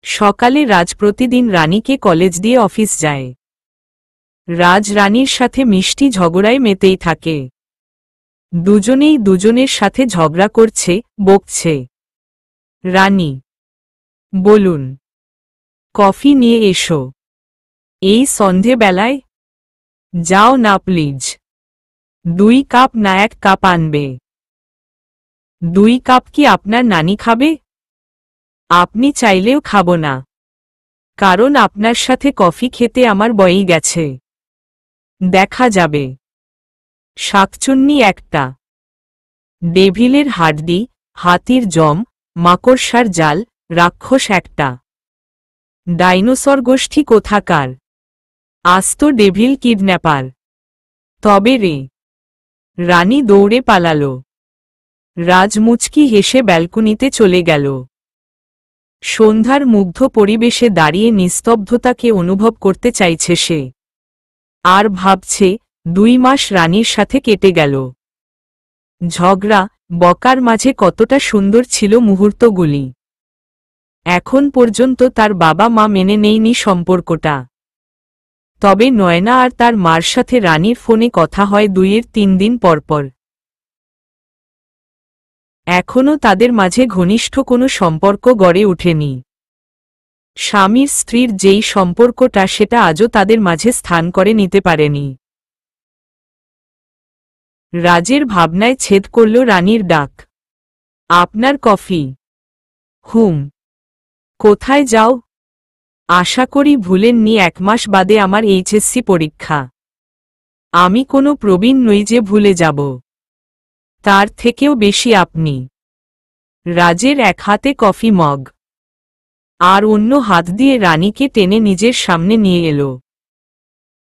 সকালে রাজ প্রতিদিন রানীকে কলেজ দিয়ে অফিস যায়। রাজ রানীর সাথে মিষ্টি ঝগড়ায় মেতেই থাকে। দুজনেই দুজনের সাথে ঝগড়া করছে, বকছে। রানী, বলুন, কফি নিয়ে এসো। এই সন্ধেবেলায়? যাও না প্লিজ। 2 কাপ না 1 কাপ আনবে। 2 কাপ কি আপনার নানি খাবে? আপনি চাইলেও খাবো না, কারণ আপনার সাথে কফি খেতে আমার বয়েই গেছে। দেখা যাবে। শাকচুন্নি একটা। ডেভিলের হাড্ডি, হাতির জম, মাকড়সার জাল, রাক্ষস একটা। ডাইনোসর গোষ্ঠী কোথাকার। আস্ত ডেভিল কিডন্যাপার। তবে রে। রানী দৌড়ে পালালো। রাজমুচকি হেসে ব্যালকনিতে চলে গেল। সন্ধ্যার মুগ্ধ পরিবেশে দাঁড়িয়ে নিস্তব্ধতাকে অনুভব করতে চাইছে সে। আর ভাবছে 2 মাস রানীর সাথে কেটে গেল। ঝগড়া, বকার মাঝে কতটা সুন্দর ছিল মুহূর্তগুলি। এখন পর্যন্ত তার বাবা মা মেনে নেয়নি সম্পর্কটা। তবে নয়না আর তার মার সাথে রানীর ফোনে কথা হয় 2-3 দিন পরপর। এখনও তাদের মাঝে ঘনিষ্ঠ কোনো সম্পর্ক গড়ে ওঠেনি। স্বামীর স্ত্রীর যেই সম্পর্কটা, সেটা আজও তাদের মাঝে স্থান করে নিতে পারেনি। রাজের ভাবনায় ছেদ করল রানীর ডাক। আপনার কফি। হুম। কোথায় যাও? আশা করি ভুলেননি 1 মাস বাদে আমার এইচএসসি পরীক্ষা। আমি কোনো প্রবীণ নই যে ভুলে যাব। তার থেকেও বেশি আপনি। রাজের এক হাতে কফি মগ, আর অন্য হাত দিয়ে রানীকে টেনে নিজের সামনে নিয়ে এলো।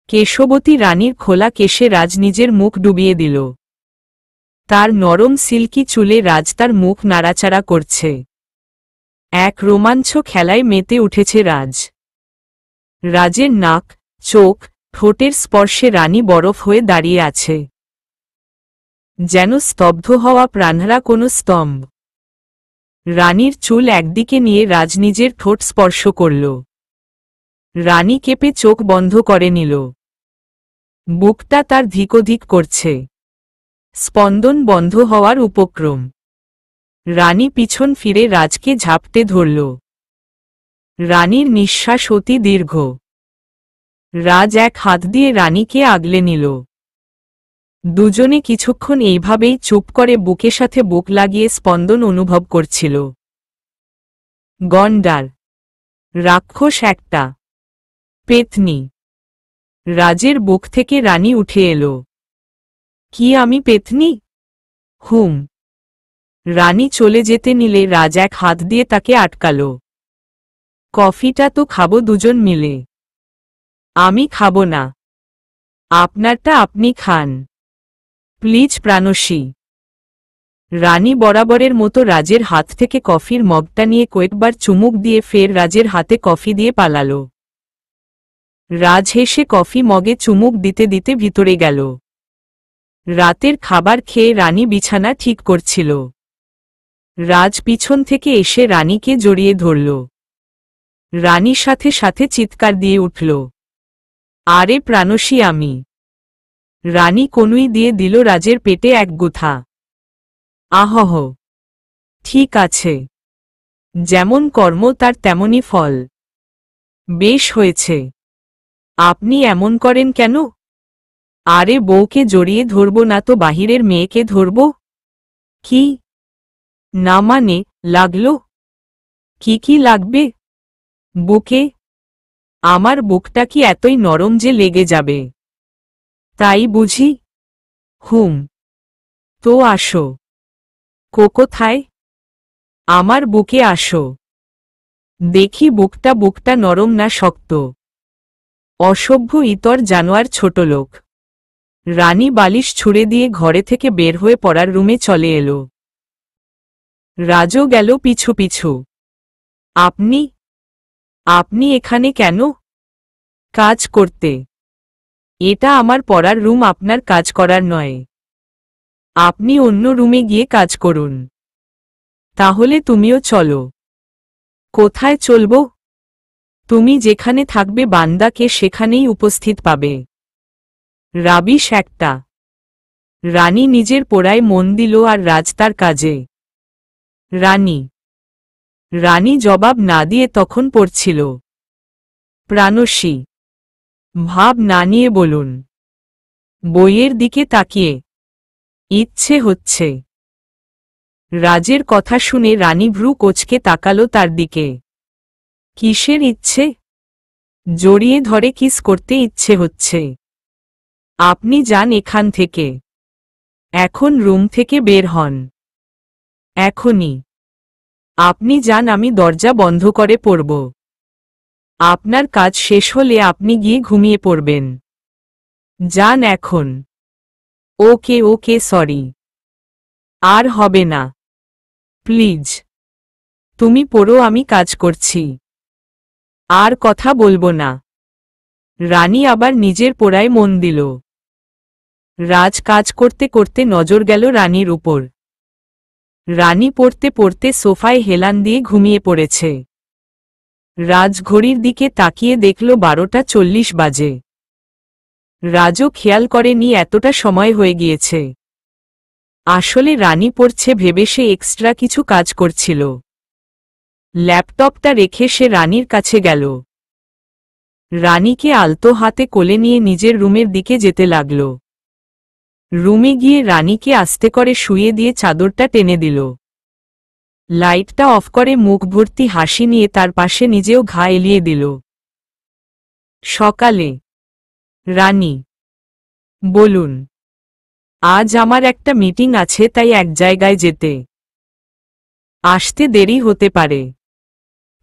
কেশবতী রানীর খোলা কেশে রাজ নিজের মুখ ডুবিয়ে দিল। তার নরম সিল্কি চুলে রাজ তার মুখ নাড়াচাড়া করছে। এক রোমাঞ্চ খেলায় মেতে উঠেছে রাজ। রাজের নাক, চোখ, ঠোঁটের স্পর্শে রানী বরফ হয়ে দাঁড়িয়ে আছে, যেন স্তব্ধ হওয়া প্রাণহারা কোনো স্তম্ভ। রানীর চুল একদিকে নিয়ে রাজ নিজের ঠোঁট স্পর্শ করল। রানী কেঁপে চোখ বন্ধ করে নিল। বুকটা তার ধিকধিক করছে, স্পন্দন বন্ধ হওয়ার উপক্রম। রানী পিছন ফিরে রাজকে ঝাপটে ধরল। রানীর নিঃশ্বাস অতি দীর্ঘ। রাজ এক হাত দিয়ে রানীকে আগলে নিল। দুজনে কিছুক্ষণ এইভাবেই চুপ করে বুকের সাথে বুক লাগিয়ে স্পন্দন অনুভব করছিল। গন্ডার, রাক্ষস একটা, পেতনি। রাজের বুক থেকে রানী উঠে এলো। কি আমি পেতনি? হুম। রানী চলে যেতে নিলে রাজ এক হাত দিয়ে তাকে আটকালো। কফিটা তো খাবো দুজন মিলে। আমি খাবো না। আপনারটা আপনি খান প্লিজ প্রাণসী। রানী বরাবরের মতো রাজের হাত থেকে কফির মগটা নিয়ে কয়েকবার চুমুক দিয়ে ফের রাজের হাতে কফি দিয়ে পালালো। রাজ হেসে কফি মগে চুমুক দিতে দিতে ভিতরে গেল। রাতের খাবার খেয়ে রানী বিছানা ঠিক করছিল। রাজ পিছন থেকে এসে রানীকে জড়িয়ে ধরল। রানী সাথে সাথে চিৎকার দিয়ে উঠল, আরে প্রাণসী আমি। রানী কনুই দিয়ে দিল রাজের পেটে এক গুথা। আহহ, ঠিক আছে, যেমন কর্ম তার তেমনই ফল। বেশ হয়েছে। আপনি এমন করেন কেন? আরে বউকে জড়িয়ে ধরব না তো বাহিরের মেয়েকে ধরব? কি? না মানে, লাগলো? কি কি লাগবে? বুকে? আমার বুকটা কি এতই নরম যে লেগে যাবে? তাই বুঝি? হুম। তো আসো। কোথায়? আমার বুকে আসো। দেখি বুকটা নরম না শক্ত। অসভ্য ইতর জানোয়ার ছোটলোক। রানী বালিশ ছুঁড়ে দিয়ে ঘরে থেকে বের হয়ে পড়ার রুমে চলে এলো। রাজও গেল পিছু পিছু। আপনি? আপনি এখানে কেন? কাজ করতে। এটা আমার পড়ার রুম, আপনার কাজ করার নয়। আপনি অন্য রুমে গিয়ে কাজ করুন। তাহলে তুমিও চলো। কোথায় চলবো? তুমি যেখানে থাকবে বান্দাকে সেখানেই উপস্থিত পাবে। রাবিশ একটা। রানী নিজের পড়ায় মন দিল আর রাজ তার কাজে। রানী জবাব না দিয়ে তখন পড়ছিল। প্রাণসী, ভাব না নিয়ে বলুন। বইয়ের দিকে তাকিয়ে। ইচ্ছে হচ্ছে। রাজের কথা শুনে রানী ভ্রু কোঁচকে তাকালো তার দিকে। কিসের ইচ্ছে? জড়িয়ে ধরে কিস করতে ইচ্ছে হচ্ছে। আপনি যান এখান থেকে। এখন রুম থেকে বের হন। এখনই। আপনি যান, আমি দরজা বন্ধ করে পড়ব। আপনার কাজ শেষ হলে আপনি গিয়ে ঘুমিয়ে পড়বেন। যান এখন। ওকে ওকে, সরি। আর হবে না। প্লিজ। তুমি পড়ো, আমি কাজ করছি। আর কথা বলবো না। রানী আবার নিজের পড়ায় মন দিল। রাজ কাজ করতে করতে নজর গেল রানীর উপর। রানী পড়তে পড়তে সোফায় হেলান দিয়ে ঘুমিয়ে পড়েছে। রাজ ঘড়ির দিকে তাকিয়ে দেখল 12:40 বাজে। রাজও খেয়াল করেনি এতটা সময় হয়ে গিয়েছে। আসলে রানী পড়ছে ভেবে সে এক্সট্রা কিছু কাজ করছিল। ল্যাপটপটা রেখে সে রানীর কাছে গেল। রানীকে আলতো হাতে কোলে নিয়ে নিজের রুমের দিকে যেতে লাগল। রুমে গিয়ে রানীকে আস্তে করে শুইয়ে দিয়ে চাদরটা টেনে দিল। লাইটটা অফ করে মুখ ভর্তি হাসি নিয়ে তার পাশে নিজেও ঘা এলিয়ে দিল। সকালে। রানী, বলুন। আজ আমার একটা মিটিং আছে, তাই এক জায়গায় যেতে। আসতে দেরি হতে পারে,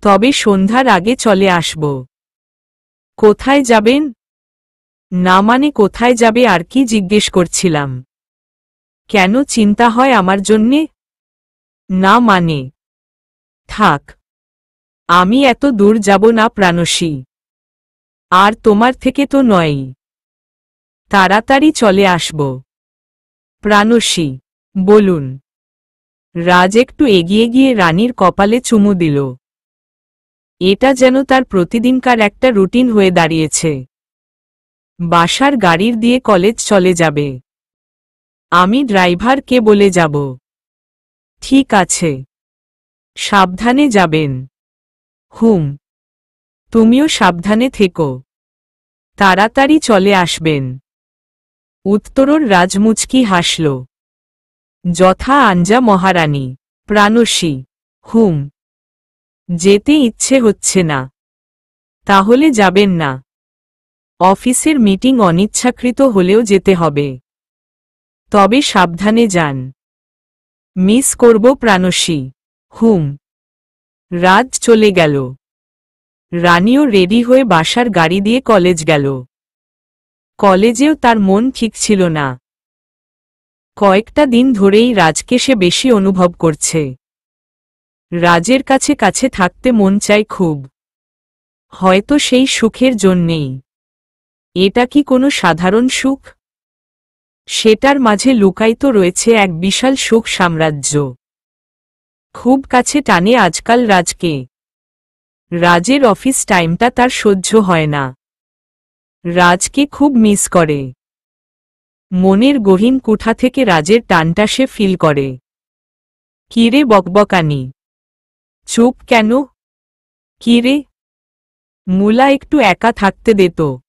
তবে সন্ধ্যার আগে চলে আসব। কোথায় যাবেন? না মানে কোথায় যাবে আর কি জিজ্ঞেস করছিলাম। কেন চিন্তা হয় আমার জন্যে? না মানে। থাক, আমি এত দূর যাব না প্রাণসী। আর তোমার থেকে তো নয়ই। তাড়াতাড়ি চলে আসব। প্রাণসী, বলুন। রাজ একটু এগিয়ে গিয়ে রানীর কপালে চুমু দিল। এটা যেন তার প্রতিদিনকার একটা রুটিন হয়ে দাঁড়িয়েছে। বাসার গাড়ির দিয়ে কলেজ চলে যাবে। আমি ড্রাইভারকে বলে যাব। ঠিক আছে। সাবধানে যাবেন। হুম। তুমিও সাবধানে থেকো। তাড়াতাড়ি চলে আসবেন। উত্তরর রাজমুচকি হাসল। যথা আঞ্জা মহারানী। প্রাণসী, হুম। যেতে ইচ্ছে হচ্ছে না। তাহলে যাবেন না? অফিসের মিটিং অনিচ্ছাকৃত হলেও যেতে হবে। তবে সাবধানে যান। মিস করব প্রাণসী। হুম। রাজ চলে গেল। রানীও রেডি হয়ে বাসার গাড়ি দিয়ে কলেজ গেল। কলেজেও তার মন ঠিক ছিল না। কয়েকটা দিন ধরেই রাজকে সে বেশি অনুভব করছে। রাজের কাছে কাছে থাকতে মন চায় খুব। হয়তো সেই সুখের জন্যেই। এটা কি কোনো সাধারণ সুখ? সেটার মাঝে লুকায়িত রয়েছে এক বিশাল সুখ সাম্রাজ্য। খুব কাছে টানে আজকাল রাজকে। রাজের অফিস টাইমটা তার সহ্য হয় না। রাজকে খুব মিস করে। মনের গহীন কুঠা থেকে রাজের টানটা সে ফিল করে। কিরে বকবকানি, চুপ কেন? কিরে? মুলা, একটু একা থাকতে দে তো।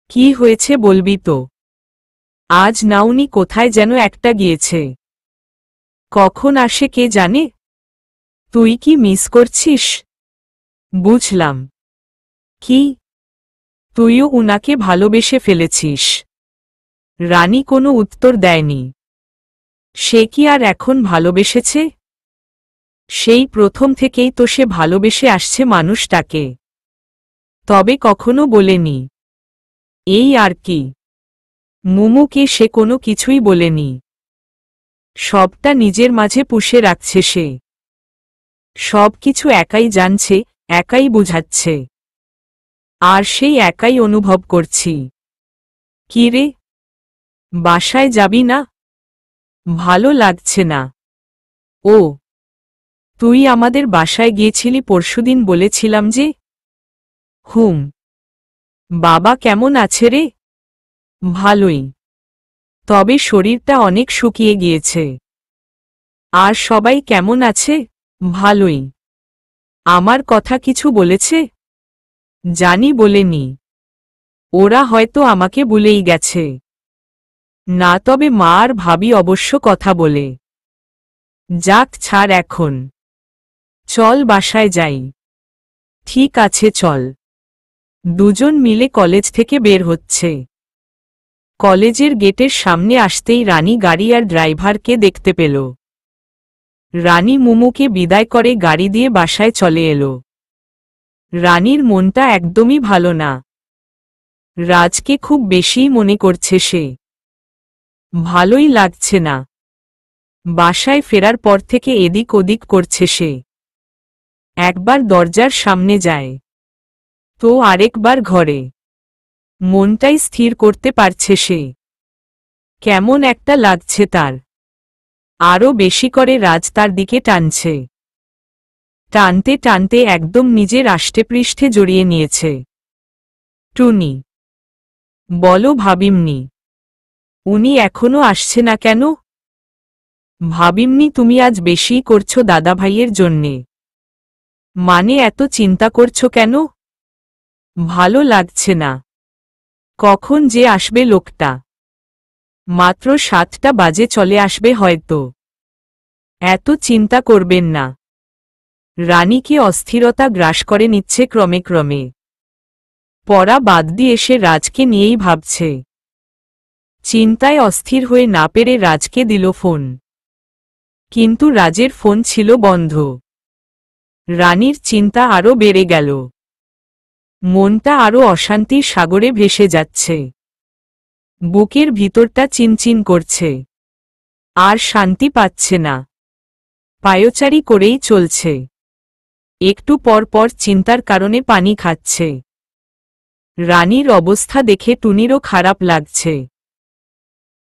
কি হয়েছে বলবি তো? আজ নাউনি কোথায় যেন একটা গিয়েছে। কখন আসে কে জানে? তুই কি মিস করছিস? বুঝলাম। কি? তুইও উনাকে ভালোবেসে ফেলেছিস? রানী কোনো উত্তর দেয়নি। সে কি আর এখন ভালোবেসেছে? সেই প্রথম থেকেই তো সে ভালোবেসে আসছে মানুষটাকে। তবে কখনো বলেনি। এই আর কি। মুমুকে সে কোনো কিছুই বলেনি। সবটা নিজের মাঝে পুষে রাখছে সে। সব কিছু একাই জানছে, একাই বুঝাচ্ছে। আর সেই একাই অনুভব করছি। কি রে? বাসায় যাবি না? ভালো লাগছে না? ও, তুই আমাদের বাসায় গিয়েছিলি পরশুদিন বলেছিলাম যে। হুম। বাবা কেমন আছে রে? ভালোই। তবে শরীরটা অনেক শুকিয়ে গিয়েছে। আর সবাই কেমন আছে? ভালোই। আমার কথা কিছু বলেছে? জানি বলেনি। ওরা হয়তো আমাকে ভুলেই গেছে। না, তবে মা আর ভাবি অবশ্য কথা বলে। যাক, ছাড় এখন। চল বাসায় যাই। ঠিক আছে, চল। দুজন মিলে কলেজ থেকে বের হচ্ছে। কলেজের গেটের সামনে আসতেই রানী গাড়ি আর ড্রাইভারকে দেখতে পেল। রানী মুমুকে বিদায় করে গাড়ি দিয়ে বাসায় চলে এলো। রানীর মনটা একদমই ভালো না। রাজকে খুব বেশিই মনে করছে সে। ভালোই লাগছে না। বাসায় ফেরার পর থেকে এদিক ওদিক করছে সে। একবার দরজার সামনে যায়, তো আরেকবার ঘরে। মনটাই স্থির করতে পারছে সে। কেমন একটা লাগছে তার। আরও বেশি করে রাজ তার দিকে টানছে। টানতে টানতে একদম নিজের আষ্টেপৃষ্ঠে জড়িয়ে নিয়েছে। টুনি, বলো ভাবিমনি, উনি এখনো আসছে না কেন? ভাবিমনি, তুমি আজ বেশিই করছো দাদাভাইয়ের জন্যে। মানে এত চিন্তা করছো কেন? ভালো লাগছে না। কখন যে আসবে লোকটা? মাত্র 7টা বাজে, চলে আসবে হয়তো। এত চিন্তা করবেন না। রানীকে অস্থিরতা গ্রাস করে নিচ্ছে ক্রমে ক্রমে। পড়া বাদ দিয়ে এসে রাজকে নিয়েই ভাবছে। চিন্তায় অস্থির হয়ে না পেরে রাজকে দিল ফোন। কিন্তু রাজের ফোন ছিল বন্ধ। রানীর চিন্তা আরও বেড়ে গেল। মনটা আরও অশান্তির সাগরে ভেসে যাচ্ছে। বুকের ভিতরটা চিনচিন করছে। আর শান্তি পাচ্ছে না। পায়চারি করেই চলছে। একটু পর পর চিন্তার কারণে পানি খাচ্ছে। রানীর অবস্থা দেখে টুনিরও খারাপ লাগছে।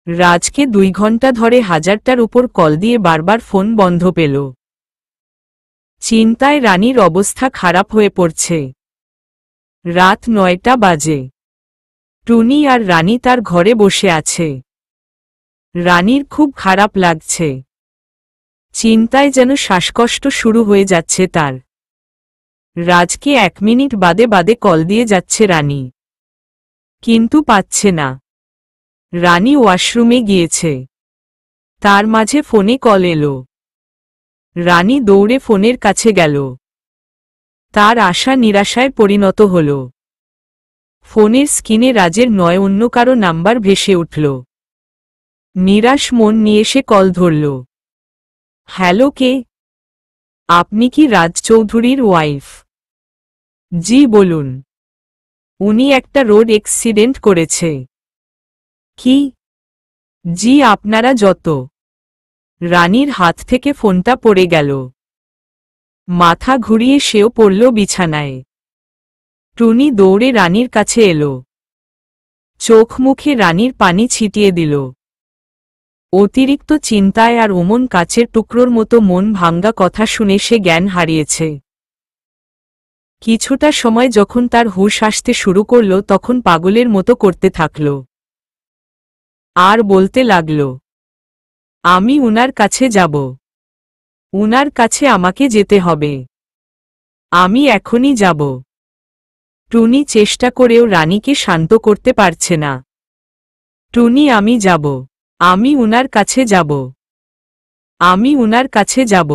রাজকে 2 ঘন্টা ধরে 1000টার উপর কল দিয়ে বারবার ফোন বন্ধ পেল। চিন্তায় রানীর অবস্থা খারাপ হয়ে পড়ছে। রাত 9টা বাজে। টুনি আর রানী তার ঘরে বসে আছে। রানীর খুব খারাপ লাগছে। চিন্তায় যেন শ্বাসকষ্ট শুরু হয়ে যাচ্ছে তার। রাজকে 1 মিনিট বাদে বাদে কল দিয়ে যাচ্ছে রানী, কিন্তু পাচ্ছে না। রানী ওয়াশরুমে গিয়েছে। তার মাঝে ফোনে কল এলো। রানী দৌড়ে ফোনের কাছে গেল। তার আশা নিরাশায় পরিণত হল। ফোনের স্ক্রিনে রাজের নয় অন্য কারো নাম্বার ভেসে উঠল। নিরাশ মন নিয়ে সে কল ধরল। হ্যালো, কে? আপনি কি রাজ চৌধুরীর ওয়াইফ? জি বলুন। উনি একটা রোড অ্যাক্সিডেন্ট করেছে। কি? জি, আপনারা যত। রানীর হাত থেকে ফোনটা পড়ে গেল। মাথা ঘুরিয়ে সেও পড়ল বিছানায়। টুনি দৌড়ে রানীর কাছে এলো। চোখ মুখে রানীর পানি ছিটিয়ে দিল। অতিরিক্ত চিন্তায় আর ওমন কাচের টুকরোর মতো মন ভাঙ্গা কথা শুনে সে জ্ঞান হারিয়েছে। কিছুটা সময় যখন তার হুঁশ আসতে শুরু করল, তখন পাগলের মতো করতে থাকল। আর বলতে লাগল, আমি উনার কাছে যাব। উনার কাছে আমাকে যেতে হবে। আমি এখনই যাব। টুনি চেষ্টা করেও রানীকে শান্ত করতে পারছে না। টুনি, আমি যাব। আমি উনার কাছে যাব। আমি উনার কাছে যাব।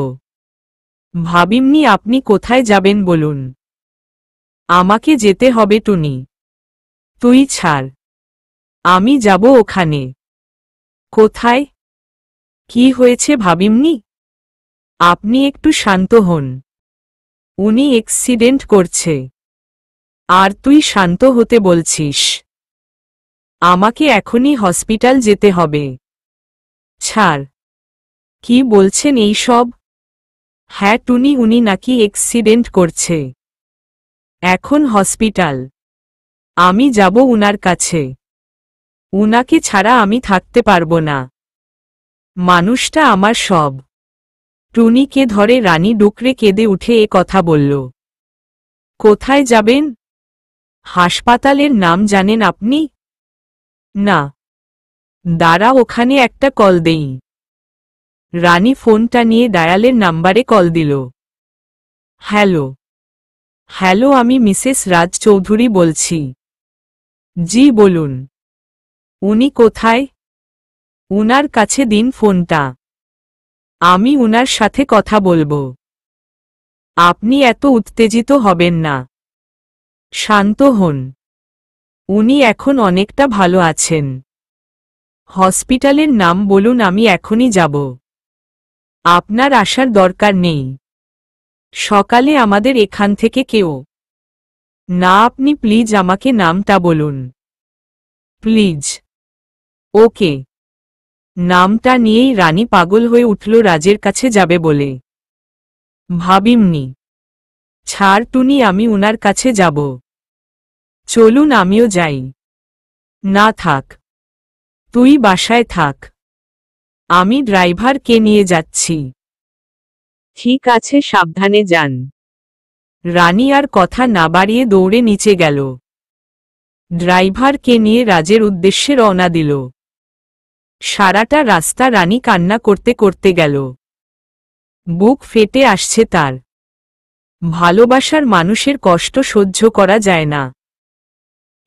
ভাবিমনি, আপনি কোথায় যাবেন বলুন? আমাকে যেতে হবে টুনি। তুই ছাড়। আমি যাব ওখানে। কোথায়? কি হয়েছে ভাবিমনি? আপনি একটু শান্ত হন। উনি অ্যাক্সিডেন্ট করছে। আর তুই শান্ত হতে বলছিস? আমাকে এখনই হসপিটাল যেতে হবে। ছাড়। কি বলছেন এই সব? হ্যাঁ টুনি, উনি নাকি অ্যাক্সিডেন্ট করছে। এখন হসপিটাল। আমি যাব উনার কাছে। উনাকে ছাড়া আমি থাকতে পারবো না। মানুষটা আমার সব। টুনিকে ধরে রানী ডুকরে কেঁদে উঠে এ কথা বলল। কোথায় যাবেন? হাসপাতালের নাম জানেন আপনি? না। দাঁড়া, ওখানে একটা কল দেই। রানী ফোনটা নিয়ে ডায়ালের নাম্বারে কল দিল। হ্যালো। হ্যালো, আমি মিসেস রাজ চৌধুরী বলছি। জি বলুন। উনি কোথায়? উনার কাছে দিন ফোনটা। আমি উনার সাথে কথা বলবো। আপনি এত উত্তেজিত হবেন না। শান্ত হন। উনি এখন অনেকটা ভালো আছেন। হসপিটালের নাম বলুন, আমি এখনই যাব। আপনার আসার দরকার নেই। সকালে আমাদের এখান থেকে কেউ না, আপনি প্লিজ আমাকে নামটা বলুন। প্লিজ। ওকে। নামটা নিয়েই রানী পাগল হয়ে উঠল রাজের কাছে যাবে বলে। ভাবিমনি। ছাড় টুনি, আমি উনার কাছে যাব। চলুন আমিও যাই। না থাক, তুই বাসায় থাক। আমি ড্রাইভারকে নিয়ে যাচ্ছি। ঠিক আছে, সাবধানে যান। রানী আর কথা না বাড়িয়ে দৌড়ে নিচে গেল। ড্রাইভারকে নিয়ে রাজের উদ্দেশ্যে রওনা দিল। সারাটা রাস্তা রানী কান্না করতে করতে গেল। বুক ফেটে আসছে তার। ভালোবাসার মানুষের কষ্ট সহ্য করা যায় না।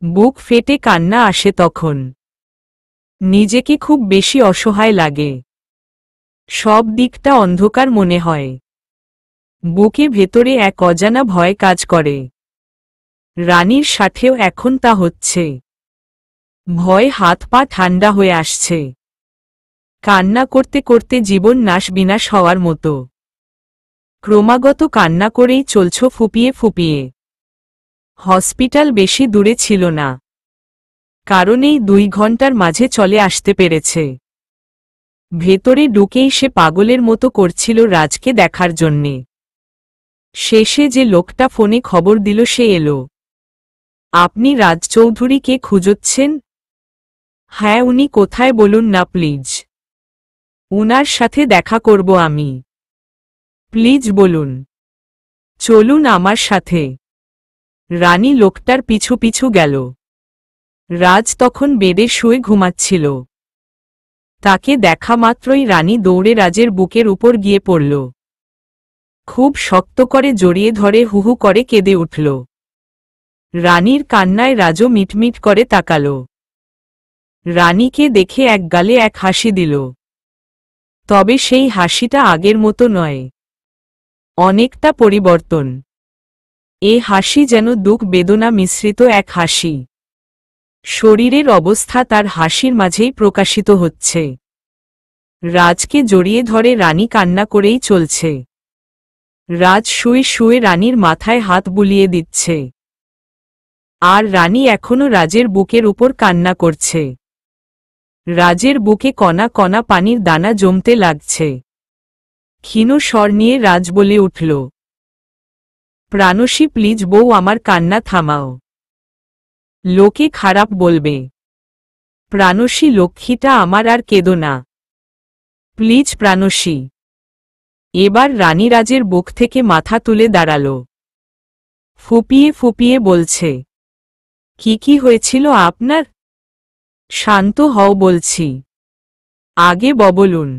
বুক ফেটে কান্না আসে তখন। নিজেকে খুব বেশি অসহায় লাগে। সব দিকটা অন্ধকার মনে হয়। বুকে ভেতরে এক অজানা ভয় কাজ করে। রানীর সাথেও এখন তা হচ্ছে। ভয় হাত পা ঠান্ডা হয়ে আসছে। কান্না করতে করতে জীবন নাশ বিনাশ হওয়ার মতো। ক্রমাগত কান্না করেই চলছ ফুপিয়ে ফুপিয়ে। হসপিটাল বেশি দূরে ছিল না, কারণেই 2 ঘন্টার মাঝে চলে আসতে পেরেছে। ভেতরে ঢুকেই সে পাগলের মতো করছিল রাজকে দেখার জন্যে। শেষে যে লোকটা ফোনে খবর দিল সে এলো। আপনি রাজ চৌধুরীকে খুঁজছেন? হ্যাঁ, উনি কোথায় বলুন না প্লিজ। উনার সাথে দেখা করব আমি। প্লিজ বলুন। চলুন আমার সাথে। রানী লোকটার পিছু পিছু গেল। রাজ তখন বেডে শুয়ে ঘুমাচ্ছিল। তাকে দেখা মাত্রই রানী দৌড়ে রাজের বুকের উপর গিয়ে পড়ল। খুব শক্ত করে জড়িয়ে ধরে হুহু করে কেঁদে উঠল। রানীর কান্নায় রাজও মিটমিট করে তাকাল। রানীকে দেখে এক গালে এক হাসি দিল। তবে সেই হাসিটা আগের মতো নয়। অনেকটা পরিবর্তন। এ হাসি যেন দুঃখ বেদনা মিশ্রিত এক হাসি। শরীরের অবস্থা তার হাসির মাঝেই প্রকাশিত হচ্ছে। রাজকে জড়িয়ে ধরে রানী কান্না করেই চলছে। রাজ শুয়ে শুয়ে রানীর মাথায় হাত বুলিয়ে দিচ্ছে। আর রানী এখনো রাজের বুকের উপর কান্না করছে। রাজের বুকে কণা কণা পানির দানা জমতে লাগছে। ক্ষীণ স্বর নিয়ে রাজ বলে উঠল, প্রাণসী প্লিজ বউ, আমার কান্না থামাও। লোকে খারাপ বলবে। প্রাণসী লক্ষ্মীটা আমার, আর কেঁদো না প্লিজ প্রাণসী। এবার রানী রাজের বুক থেকে মাথা তুলে দাঁড়াল। ফুপিয়ে ফুপিয়ে বলছে, কি হয়েছিল আপনার? শান্ত হও বলছি। আগে বলুন।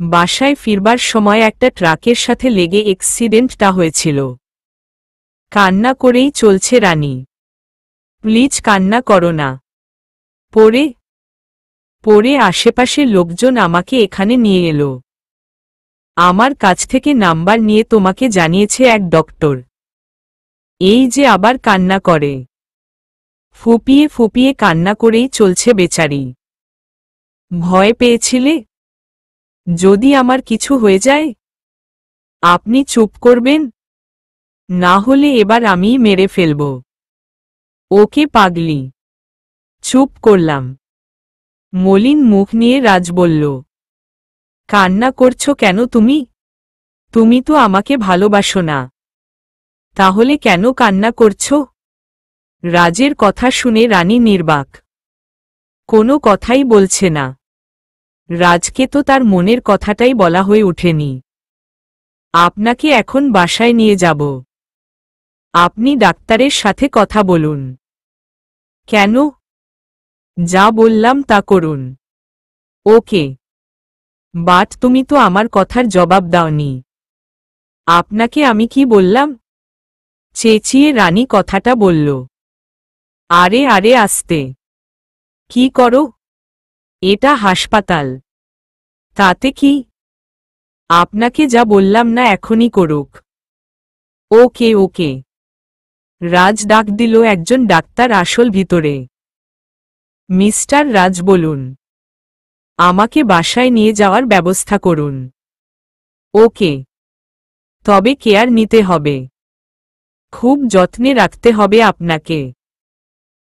বাসায় ফিরবার সময় একটা ট্রাকের সাথে লেগে অ্যাক্সিডেন্টটা হয়েছিল। কান্না করেই চলছে রানী। প্লিজ কান্না করো না। পরে আশেপাশের লোকজন আমাকে এখানে নিয়ে এলো। আমার কাছ থেকে নাম্বার নিয়ে তোমাকে জানিয়েছে এক ডক্টর। এই যে আবার কান্না করে। ফুপিয়ে ফুপিয়ে কান্না করেই চলছে বেচারি। ভয় পেয়েছিলে? যদি আমার কিছু হয়ে যায়? আপনি চুপ করবেন? না হলে এবার আমিই মেরে ফেলব। ওকে পাগলি। চুপ করলাম। মলিন মুখ নিয়ে রাজ বলল, কান্না করছো কেন তুমি? তুমি তো আমাকে ভালোবাসো না। তাহলে কেন কান্না করছো? রাজের কথা শুনে রানী নির্বাক। কোনো কথাই বলছে না। রাজকে তো তার মনের কথাটাই বলা হয়ে ওঠেনি। আপনাকে এখন বাসায় নিয়ে যাব। আপনি ডাক্তারের সাথে কথা বলুন। কেন? যা বললাম তা করুন। ওকে। বাট তুমি তো আমার কথার জবাব দাওনি। আপনাকে আমি কি বললাম? চেঁচিয়ে রানী কথাটা বলল। আরে আরে আস্তে। কি করো? এটা হাসপাতাল। তাতে কি? আপনাকে যা বললাম না এখনই করুক। ওকে ওকে। রাজ ডাক দিল একজন ডাক্তার আসল ভিতরে। মিস্টার রাজ বলুন, আমাকে বাসায় নিয়ে যাওয়ার ব্যবস্থা করুন। ওকে। তবে কেয়ার নিতে হবে। খুব যত্নে রাখতে হবে আপনাকে।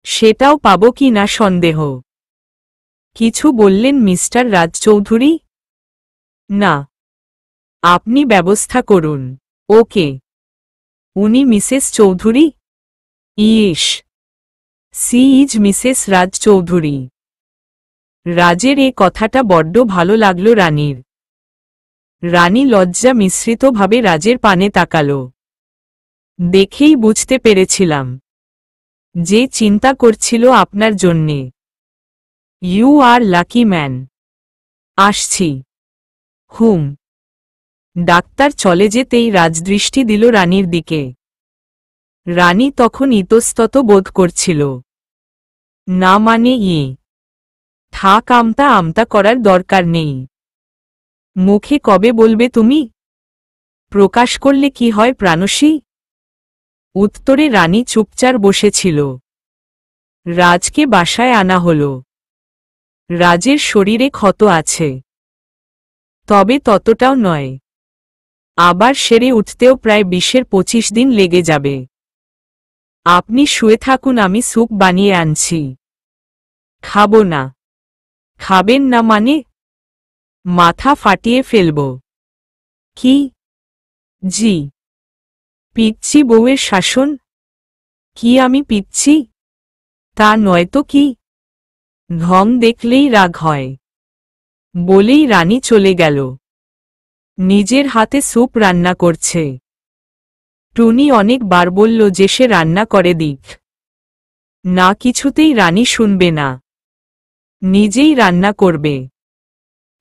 সেটাও পাবো কি না সন্দেহ। কিছু বললেন মিস্টার রাজ চৌধুরী? না। আপনি ব্যবস্থা করুন। ওকে। উনি মিসেস চৌধুরী? ইস। She is Mrs Raj Chowdhury. রাজের এ কথাটা বড্ড ভালো লাগল রানীর। রানী লজ্জা মিশ্রিতভাবে রাজের পানে তাকাল। দেখেই বুঝতে পেরেছিলাম যে চিন্তা করছিল আপনার জন্যে। You are lucky man. আসছি। হুম। ডাক্তার চলে যেতেই রাজ দৃষ্টি দিল রানীর দিকে। রানী তখন ইতস্তত বোধ করছিল। না মানে থাক আমতা আমতা করার দরকার নেই। মুখে কবে বলবে তুমি? প্রকাশ করলে কি হয় প্রাণসী? উত্তরে রানী চুপচাপ বসেছিল। রাজকে বাসায় আনা হল। রাজের শরীরে ক্ষত আছে, তবে ততটাও নয়। আবার সেরে উঠতেও প্রায় 20-25 দিন লেগে যাবে। আপনি শুয়ে থাকুন, আমি স্যুপ বানিয়ে আনছি। খাবো না। খাবেন না মানে? মাথা ফাটিয়ে ফেলব। কি? জি। পিচ্ছি বউয়ের শাসন? কি আমি পিচ্ছি? তা নয়তো কি? ঢং দেখলেই রাগ হয়। বলেই রানী চলে গেল। নিজের হাতে স্যুপ রান্না করছে। টুনি অনেকবার বলল যে সে রান্না করে দিক। না, কিছুতেই রানী শুনবে না। নিজেই রান্না করবে।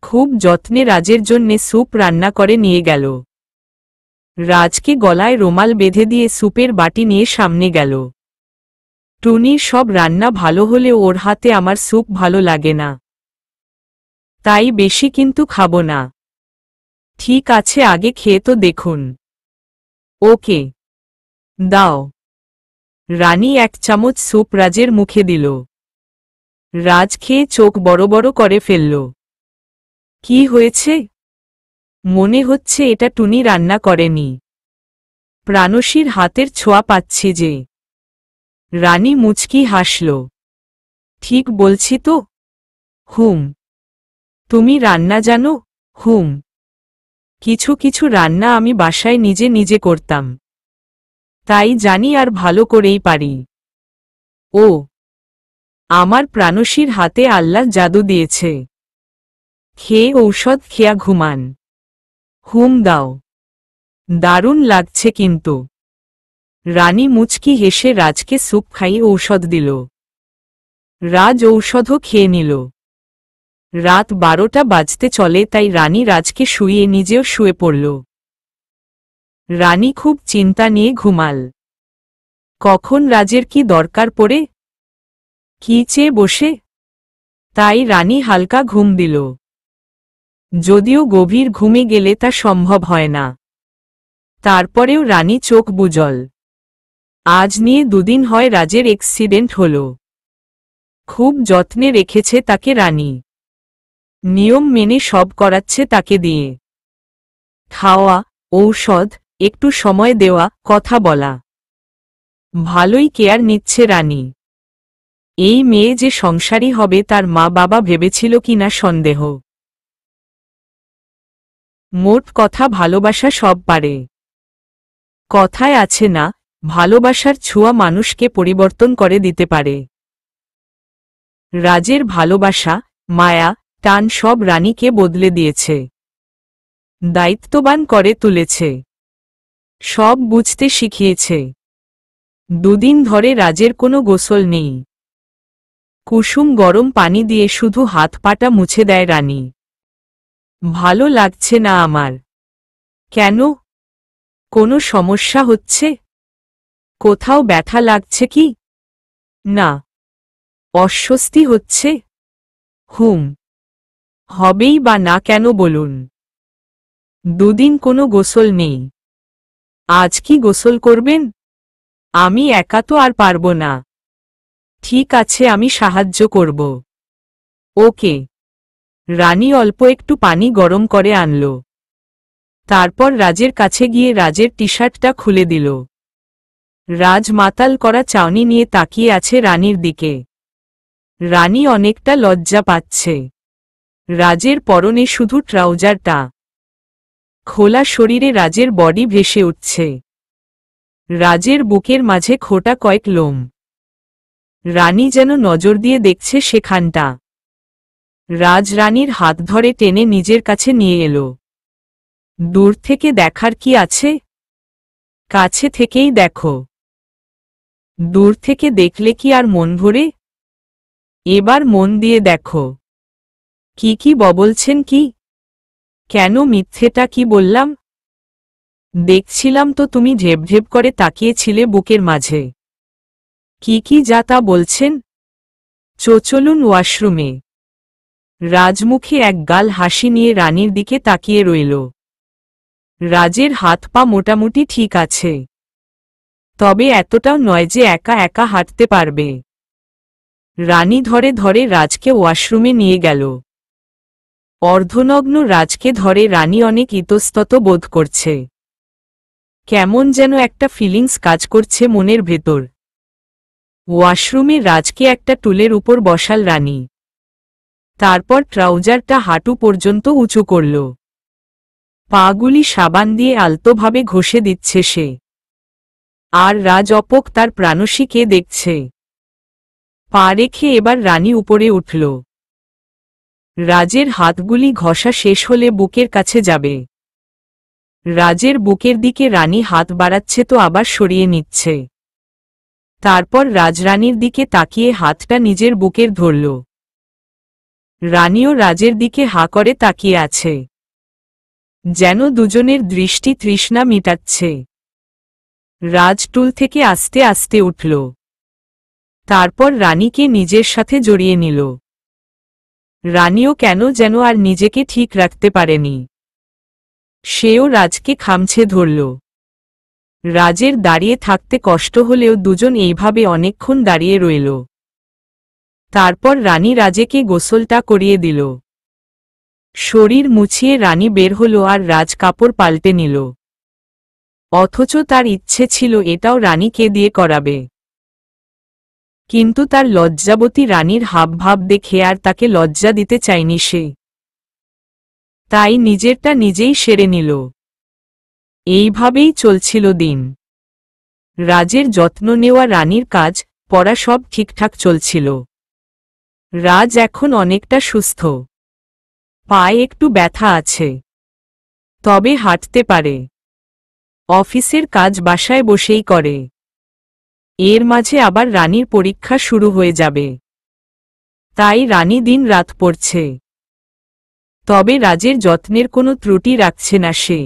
খুব যত্নে রাজের জন্যে স্যুপ রান্না করে নিয়ে গেল। রাজকে গলায় রুমাল বেঁধে দিয়ে স্যুপের বাটি নিয়ে সামনে গেল। টুনির সব রান্না ভালো হলেও ওর হাতে আমার স্যুপ ভালো লাগে না। তাই বেশি কিন্তু খাবো না। ঠিক আছে, আগে খেয়ে তো দেখুন। ওকে। দাও। রানী 1 চামচ স্যুপ রাজের মুখে দিল। রাজ খেয়ে চোখ বড় বড় করে ফেলল। কি হয়েছে? মনে হচ্ছে এটা টুনি রান্না করেনি। প্রাণসীর হাতের ছোঁয়া পাচ্ছি যে। রানী মুচকি হাসল। ঠিক বলছি তো? হুম। তুমি রান্না জানো? হুম। কিছু কিছু রান্না আমি বাসায় নিজে নিজে করতাম, তাই জানি আর ভালো করেই পারি। ও, আমার প্রাণসীর হাতে আল্লাহ জাদু দিয়েছে। খেয়ে ঔষধ খেয়া ঘুমান। হুম দাও। দারুণ লাগছে কিন্তু। রানী মুচকি হেসে রাজকে স্যুপ খাইয়ে ঔষধ দিল। রাজ ঔষধও খেয়ে নিল। রাত 12টা বাজতে চলে, তাই রানী রাজকে শুইয়ে নিজেও শুয়ে পড়ল। রানী খুব চিন্তা নিয়ে ঘুমাল। কখন রাজের কি দরকার পড়ে, কি চেয়ে বসে, তাই রানী হালকা ঘুম দিল। যদিও গভীর ঘুমে গেলে তা সম্ভব হয় না। তারপরেও রানী চোখ বুজল। আজ নিয়ে 2 দিন হয় রাজের অ্যাক্সিডেন্ট হল। খুব যত্নে রেখেছে তাকে রানী। নিয়ম মেনে সব করাচ্ছে তাকে দিয়ে। খাওয়া, ঔষধ, একটু সময় দেওয়া, কথা বলা। ভালোই কেয়ার নিচ্ছে রানী। এই মেয়ে যে সংসারী হবে তার মা বাবা ভেবেছিল কিনা সন্দেহ। মোট কথা, ভালোবাসা সব পারে। কথায় আছে না, ভালোবাসার ছোঁয়া মানুষকে পরিবর্তন করে দিতে পারে। রাজের ভালোবাসা, মায়া, টান সব রানীকে বদলে দিয়েছে। দায়িত্ববান করে তুলেছে। সব বুঝতে শিখিয়েছে। দুদিন ধরে রাজের কোনো গোসল নেই। কুসুম গরম পানি দিয়ে শুধু হাত পাটা মুছে দেয় রানী। ভালো লাগছে না আমার। কেন? কোনো সমস্যা হচ্ছে? কোথাও ব্যথা লাগছে কি? না। অস্বস্তি হচ্ছে? হবেই বা না কেন বলুন। দুদিন কোনো গোসল নেই। আজ কি গোসল করবেন? আমি একা তো আর পারব না। ঠিক আছে, আমি সাহায্য করব। ওকে। রানী অল্প একটু পানি গরম করে আনল। তারপর রাজের কাছে গিয়ে রাজের টি শার্টটা খুলে দিল। রাজ মাতাল করা চাউনি নিয়ে তাকিয়ে আছে রানীর দিকে। রানী অনেকটা লজ্জা পাচ্ছে। রাজের পরনে শুধু ট্রাউজারটা। খোলা শরীরে রাজের বডি ভেসে উঠছে। রাজের বুকের মাঝে খোটা কয়েক লোম। রানী যেন নজর দিয়ে দেখছে সেখানটা। রাজ রানীর হাত ধরে টেনে নিজের কাছে নিয়ে এলো। দূর থেকে দেখার কি আছে? কাছে থেকেই দেখো। দূর থেকে দেখলে কি আর মন ভরে? এবার মন দিয়ে দেখো। কি বলছেন কি? কেন মিথ্যেটা কি বললাম? দেখছিলাম তো তুমি ঢেপ করে তাকিয়েছিলে বুকের মাঝে। কি যা তা বলছেন? চলুন ওয়াশরুমে। রাজমুখে এক গাল হাসি নিয়ে রানীর দিকে তাকিয়ে রইল। রাজের হাত পা মোটামুটি ঠিক আছে, তবে এতটাও নয় যে একা একা হাঁটতে পারবে। রানী ধরে ধরে রাজকে ওয়াশরুমে নিয়ে গেল। অর্ধনগ্ন রাজকে ধরে রানী অনেক ইতস্তত বোধ করছে। কেমন যেন একটা ফিলিংস কাজ করছে মনের ভেতর। ওয়াশরুমে রাজকে একটা টুলের উপর বসাল রানী। তারপর ট্রাউজারটা হাঁটু পর্যন্ত উঁচু করল। পাগুলি সাবান দিয়ে আলতোভাবে ঘষে দিচ্ছে সে। আর রাজ অপক তার প্রাণসীকে দেখছে। পা রেখে এবার রানী উপরে উঠল। রাজের হাতগুলি ঘষা শেষ হলে বুকের কাছে যাবে। রাজের বুকের দিকে রানী হাত বাড়াচ্ছে তো আবার সরিয়ে নিচ্ছে। তারপর রাজরানীর দিকে তাকিয়ে হাতটা নিজের বুকের ধরল। রানীও রাজের দিকে হাঁ করে তাকিয়ে আছে, যেন দুজনের দৃষ্টি তৃষ্ণা মিটাচ্ছে। রাজ টুল থেকে আস্তে আস্তে উঠল। তারপর রানীকে নিজের সাথে জড়িয়ে নিল। রানীও কেন যেন আর নিজেকে ঠিক রাখতে পারেনি। সেও রাজকে খামছে ধরল। রাজের দাঁড়িয়ে থাকতে কষ্ট হলেও দুজন এইভাবে অনেকক্ষণ দাঁড়িয়ে রইল। তারপর রানী রাজেকে গোসলটা করিয়ে দিল। শরীর মুছিয়ে রানী বের হল আর রাজ কাপড় পাল্টে নিল। অথচ তার ইচ্ছে ছিল এটাও রানীকে দিয়ে করাবে। কিন্তু তার লজ্জাবতী রানীর হাবভাব দেখে আর তাকে লজ্জা দিতে চায়নি সে। তাই নিজেরটা নিজেই সেরে নিল। এইভাবেই চলছিল দিন। রাজের যত্ন নেওয়া রানীর কাজ পড়া সব ঠিকঠাক চলছিল। রাজ এখন অনেকটা সুস্থ। পায়ে একটু ব্যথা আছে, তবে হাঁটতে পারে। অফিসের কাজ বাসায় বসেই করে। এর মাঝে আবার রানীর পরীক্ষা শুরু হয়ে যাবে। তাই রানী দিন রাত পড়ছে। তবে রাজের যত্নের কোনো ত্রুটি রাখছে না সে।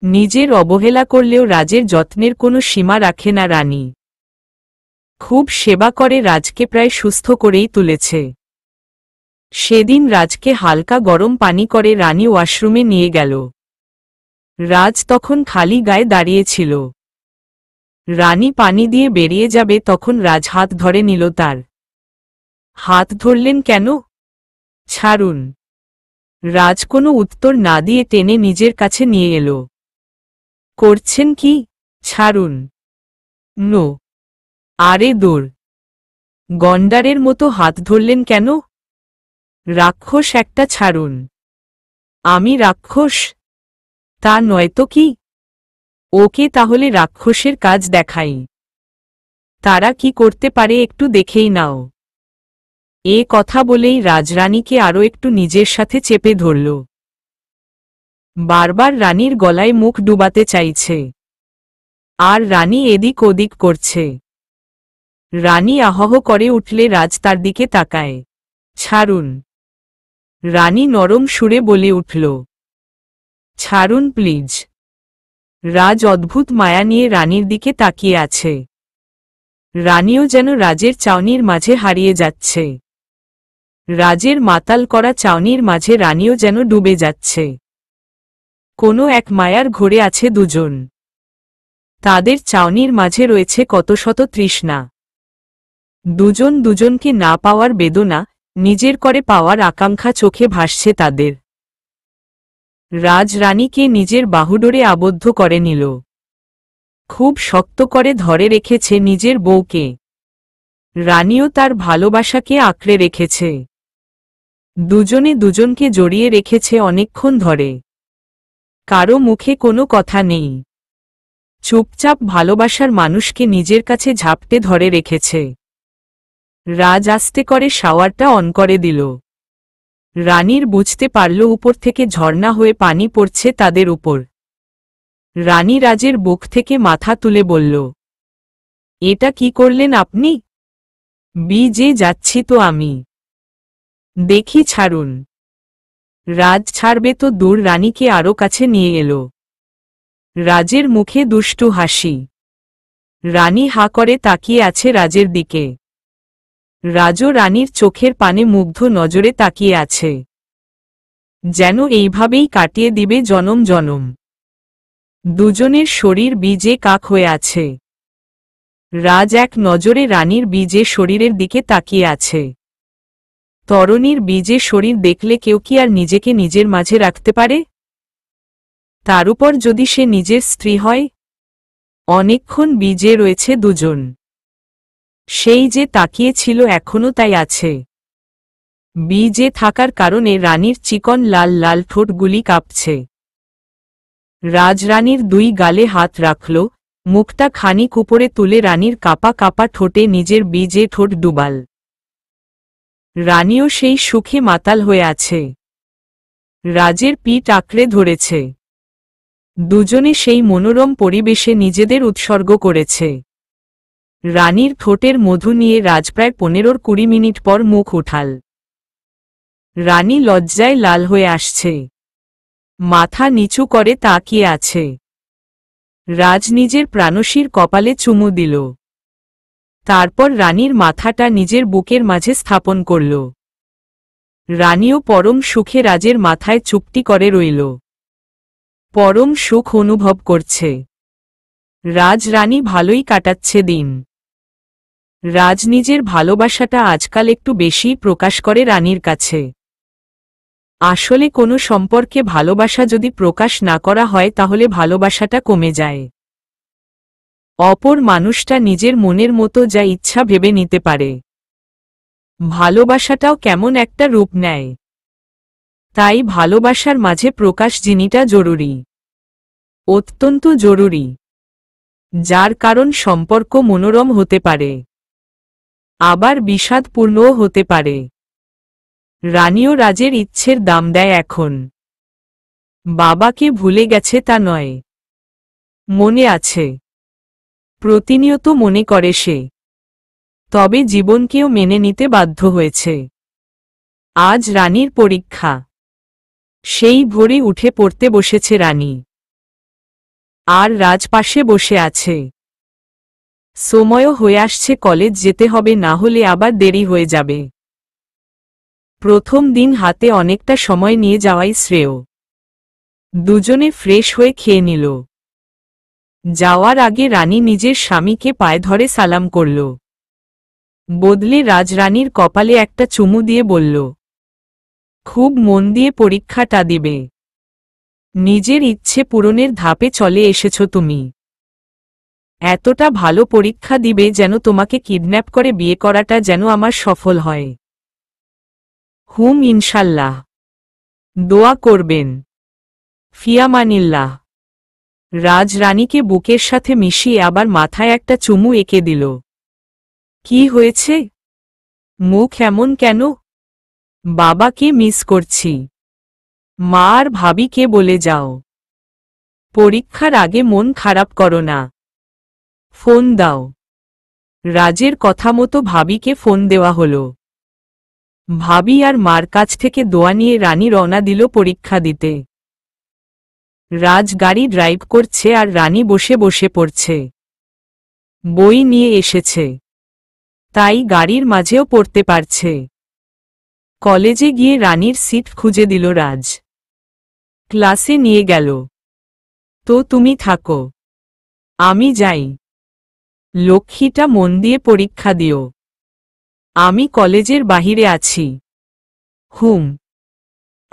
নিজের অবহেলা করলেও রাজের যত্নের কোনো সীমা রাখে না রানী। খুব সেবা করে রাজকে প্রায় সুস্থ করেই তুলেছে। সেদিন রাজকে হালকা গরম পানি করে রানী ওয়াশরুমে নিয়ে গেল। রাজ তখন খালি গায়ে দাঁড়িয়েছিল। রানী পানি দিয়ে বেরিয়ে যাবে তখন রাজ হাত ধরে নিল তার। হাত ধরলেন কেন? ছাড়ুন। রাজ কোনো উত্তর না দিয়ে টেনে নিজের কাছে নিয়ে এলো। করছেন কি? ছাড়ুন। নো। আরে দূর। গন্ডারের মতো হাত ধরলেন কেন? রাক্ষস একটা, ছাড়ুন। আমি রাক্ষস? তা নয়তো কি? ওকে তাহলে রাক্ষসের কাজ দেখাই। তারা কি করতে পারে একটু দেখেই নাও। এ কথা বলেই রাজরানীকে আরও একটু নিজের সাথে চেপে ধরল। বারবার রানীর গলায় মুখ ডুবাতে চাইছে। আর রানী এদিক ওদিক করছে। রানী আহহ করে উঠলে রাজ তার দিকে তাকায়। ছাড়ুন। রানী নরম সুরে বলে উঠল, ছাড়ুন প্লিজ। রাজ অদ্ভুত মায়া নিয়ে রানীর দিকে তাকিয়ে আছে। রানীও যেন রাজের চাউনির মাঝে হারিয়ে যাচ্ছে। রাজের মাতাল করা চাউনির মাঝে রানীও যেন ডুবে যাচ্ছে। কোনো এক মায়ার ঘোরে আছে দুজন। তাদের চাউনির মাঝে রয়েছে কত শত তৃষ্ণা। দুজন দুজনকে না পাওয়ার বেদনা, নিজের করে পাওয়ার আকাঙ্ক্ষা চোখে ভাসছে তাদের। রাজ রানীকে নিজের বাহুডোরে আবদ্ধ করে নিল। খুব শক্ত করে ধরে রেখেছে নিজের বউকে। রানীও তার ভালোবাসাকে আঁকড়ে রেখেছে। দুজনে দুজনকে জড়িয়ে রেখেছে অনেকক্ষণ ধরে। কারো মুখে কোনো কথা নেই। চুপচাপ ভালোবাসার মানুষকে নিজের কাছে ঝাপটে ধরে রেখেছে। রাজ আস্তে করে শাওয়ারটা অন করে দিল। রানীর বুঝতে পারল উপর থেকে ঝর্ণা হয়ে পানি পড়ছে তাদের উপর। রানী রাজের বুক থেকে মাথা তুলে বলল, এটা কি করলেন আপনি? যে যাচ্ছি তো আমি। দেখি ছাড়ুন। রাজ ছাড়বে তো দূর, রানীকে আরো কাছে নিয়ে এলো। রাজের মুখে দুষ্টু হাসি। রানী হা করে তাকিয়ে আছে রাজের দিকে। রাজও রানীর চোখের পানে মুগ্ধ নজরে তাকিয়ে আছে, যেন এইভাবেই কাটিয়ে দিবে জনম জনম। দুজনের শরীর বীজে কাক হয়ে আছে। রাজ এক নজরে রানীর বীজে শরীরের দিকে তাকিয়ে আছে। তরুণীর বীজে শরীর দেখলে কেউ কি আর নিজেকে নিজের মাঝে রাখতে পারে? তার উপর যদি সে নিজের স্ত্রী হয়। অনেকক্ষণ বীজে রয়েছে দুজন। সেই যে তাকিয়েছিল এখনো তাই আছে। বীজে থাকার কারণে রানীর চিকন লাল লাল ঠোঁটগুলি কাঁপছে। রাজরানীর দুই গালে হাত রাখল, মুখটা খানিক উপরে তুলে রানীর কাপা কাপা ঠোঁটে নিজের বীজে ঠোঁট ডুবাল। রানীও সেই সুখে মাতাল হয়ে আছে। রাজের পিঠ আঁকড়ে ধরেছে। দুজনে সেই মনোরম পরিবেশে নিজেদের উৎসর্গ করেছে। রানীর ঠোঁটের মধু নিয়ে রাজ প্রায় 15-20 মিনিট পর মুখ উঠাল। রানী লজ্জায় লাল হয়ে আসছে। মাথা নিচু করে তাকিয়ে আছে। রাজ নিজের প্রাণশীর কপালে চুমু দিল। তারপর রানীর মাথাটা নিজের বুকের মাঝে স্থাপন করল। রানীও পরম সুখে রাজের মাথায় চুপটি করে রইল। পরম সুখ অনুভব করছে। রাজ রানী ভালোই কাটাচ্ছে দিন। রাজ নিজের ভালোবাসাটা আজকাল একটু বেশি প্রকাশ করে রানীর কাছে। আসলে কোনো সম্পর্কে ভালোবাসা যদি প্রকাশ না করা হয় তাহলে ভালোবাসাটা কমে যায়। অপর মানুষটা নিজের মনের মতো যা ইচ্ছা ভেবে নিতে পারে। ভালোবাসাটাও কেমন একটা রূপ নেয়। তাই ভালোবাসার মাঝে প্রকাশ জিনিসটা জরুরি, অত্যন্ত জরুরি। যার কারণ সম্পর্ক মনোরম হতে পারে, আবার বিষাদপূর্ণও হতে পারে। রানীও রাজের ইচ্ছের দাম দেয় এখন। বাবাকে ভুলে গেছে তা নয়, মনে আছে। প্রতিনিয়ত মনে করে সে। তবে জীবনকেও মেনে নিতে বাধ্য হয়েছে। আজ রানীর পরীক্ষা। সেই ভোরে উঠে পড়তে বসেছে রানী। আর রাজ পাশে বসে আছে। সময়ও হয়ে আসছে, কলেজ যেতে হবে, না হলে আবার দেরি হয়ে যাবে। প্রথম দিন হাতে অনেকটা সময় নিয়ে যাওয়াই শ্রেয়। দুজনে ফ্রেশ হয়ে খেয়ে নিল। যাওয়ার আগে রানী নিজের স্বামীকে পায়ে ধরে সালাম করল। বদলে রাজরানীর কপালে একটা চুমু দিয়ে বলল, খুব মন দিয়ে পরীক্ষাটা দিবে। নিজের ইচ্ছে পূরণের ধাপে চলে এসেছ তুমি। এতটা ভালো পরীক্ষা দিবে যেন তোমাকে কিডন্যাপ করে বিয়ে করাটা যেন আমার সফল হয়। ইনশাল্লাহ। দোয়া করবেন। ফিয়ামানিল্লাহ। রাজ রানীকে বুকের সাথে মিশিয়ে আবার মাথায় একটা চুমু এঁকে দিল। কি হয়েছে? মুখ এমন কেন? বাবাকে মিস করছি। মা আর ভাবিকে বলে যাও। পরীক্ষার আগে মন খারাপ করো না। ফোন দাও। রাজের কথা মতো ভাবিকে ফোন দেওয়া হলো। ভাবি আর মার কাছ থেকে দোয়া নিয়ে রানী রওনা দিল পরীক্ষা দিতে। রাজ গাড়ি ড্রাইভ করছে আর রানী বসে বসে পড়ছে। বই নিয়ে এসেছে, তাই গাড়ির মাঝেও পড়তে পারছে। কলেজে গিয়ে রানীর সিট খুঁজে দিল রাজ। ক্লাসে নিয়ে গেল। তো তুমি থাকো, আমি যাই। লক্ষ্মীটা মন দিয়ে পরীক্ষা দিও। আমি কলেজের বাহিরে আছি। হুম।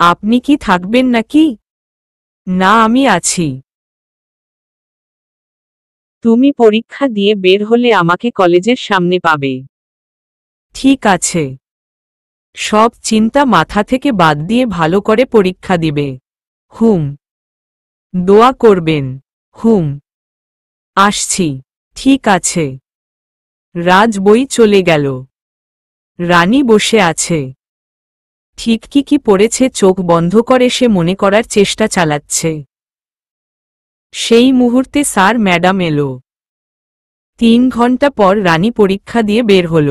আপনি কি থাকবেন নাকি? না, আমি আছি। তুমি পরীক্ষা দিয়ে বের হলে আমাকে কলেজের সামনে পাবে। ঠিক আছে। সব চিন্তা মাথা থেকে বাদ দিয়ে ভালো করে পরীক্ষা দিবে। হুম। দোয়া করবেন। হুম। আসছি। ঠিক আছে। রাজ বই চলে গেল। রানী বসে আছে। ঠিক কি পড়েছে চোখ বন্ধ করে সে মনে করার চেষ্টা চালাচ্ছে। সেই মুহূর্তে স্যার ম্যাডাম এলো। 3 ঘন্টা পর রানী পরীক্ষা দিয়ে বের হল।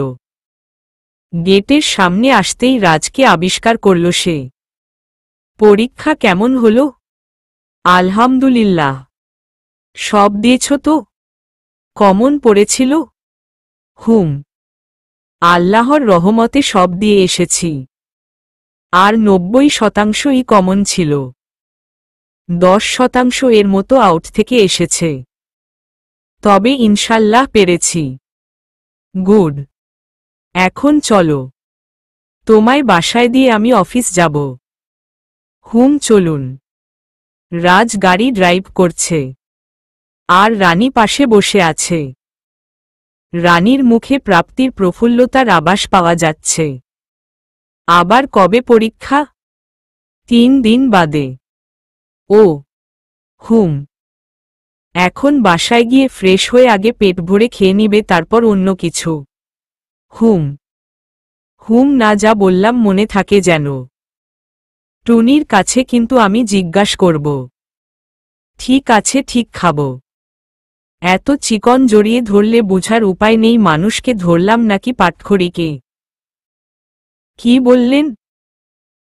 গেটের সামনে আসতেই রাজকে আবিষ্কার করল সে। পরীক্ষা কেমন হলো? আলহামদুলিল্লাহ। সব দিয়েছ তো? কমন পড়েছিল? হুম। আল্লাহর রহমতে সব দিয়ে এসেছি। আর 90% কমন ছিল। 10% এর মতো আউট থেকে এসেছে। তবে ইনশাল্লাহ পেরেছি। গুড। এখন চলো, তোমায় বাসায় দিয়ে আমি অফিস যাব। হুম, চলুন। রাজ গাড়ি ড্রাইভ করছে আর রানী পাশে বসে আছে। রানীর মুখে প্রাপ্তির প্রফুল্লতার আভাস পাওয়া যাচ্ছে। আবার কবে পরীক্ষা? 3 দিন বাদে। ও হুম। এখন বাসায় গিয়ে ফ্রেশ হয়ে আগে পেট ভরে খেয়ে নিবে, তারপর অন্য কিছু। হুম। হুম না, যা বললাম মনে থাকে যেন। টুনির কাছে কিন্তু আমি জিজ্ঞাস করব। ঠিক আছে, ঠিক খাব। এত চিকন জড়িয়ে ধরলে বুঝার উপায় নেই মানুষকে ধরলাম নাকি পাটখড়িকে। কি বললেন?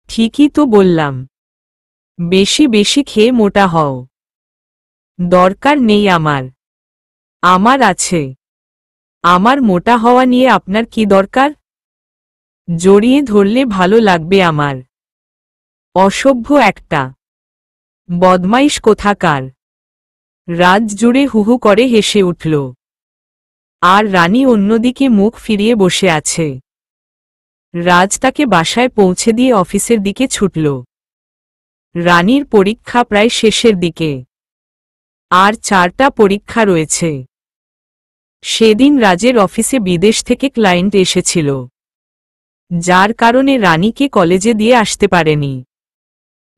ঠিকই তো বললাম। বেশি বেশি খেয়ে মোটা হও। দরকার নেই আমার। আমার আছে। আমার মোটা হওয়া নিয়ে আপনার কি দরকার? জড়িয়ে ধরলে ভালো লাগবে আমার। অসভ্য একটা। বদমাইশ কোথাকার। রাত জুড়ে হুহু করে হেসে উঠল। আর রানী অন্যদিকে মুখ ফিরিয়ে বসে আছে। রাজ তাকে বাসায় পৌঁছে দিয়ে অফিসের দিকে ছুটল। রানীর পরীক্ষা প্রায় শেষের দিকে। আর 4টা পরীক্ষা রয়েছে। সেদিন রাজের অফিসে বিদেশ থেকে ক্লায়েন্ট এসেছিল, যার কারণে রানীকে কলেজে দিয়ে আসতে পারেনি।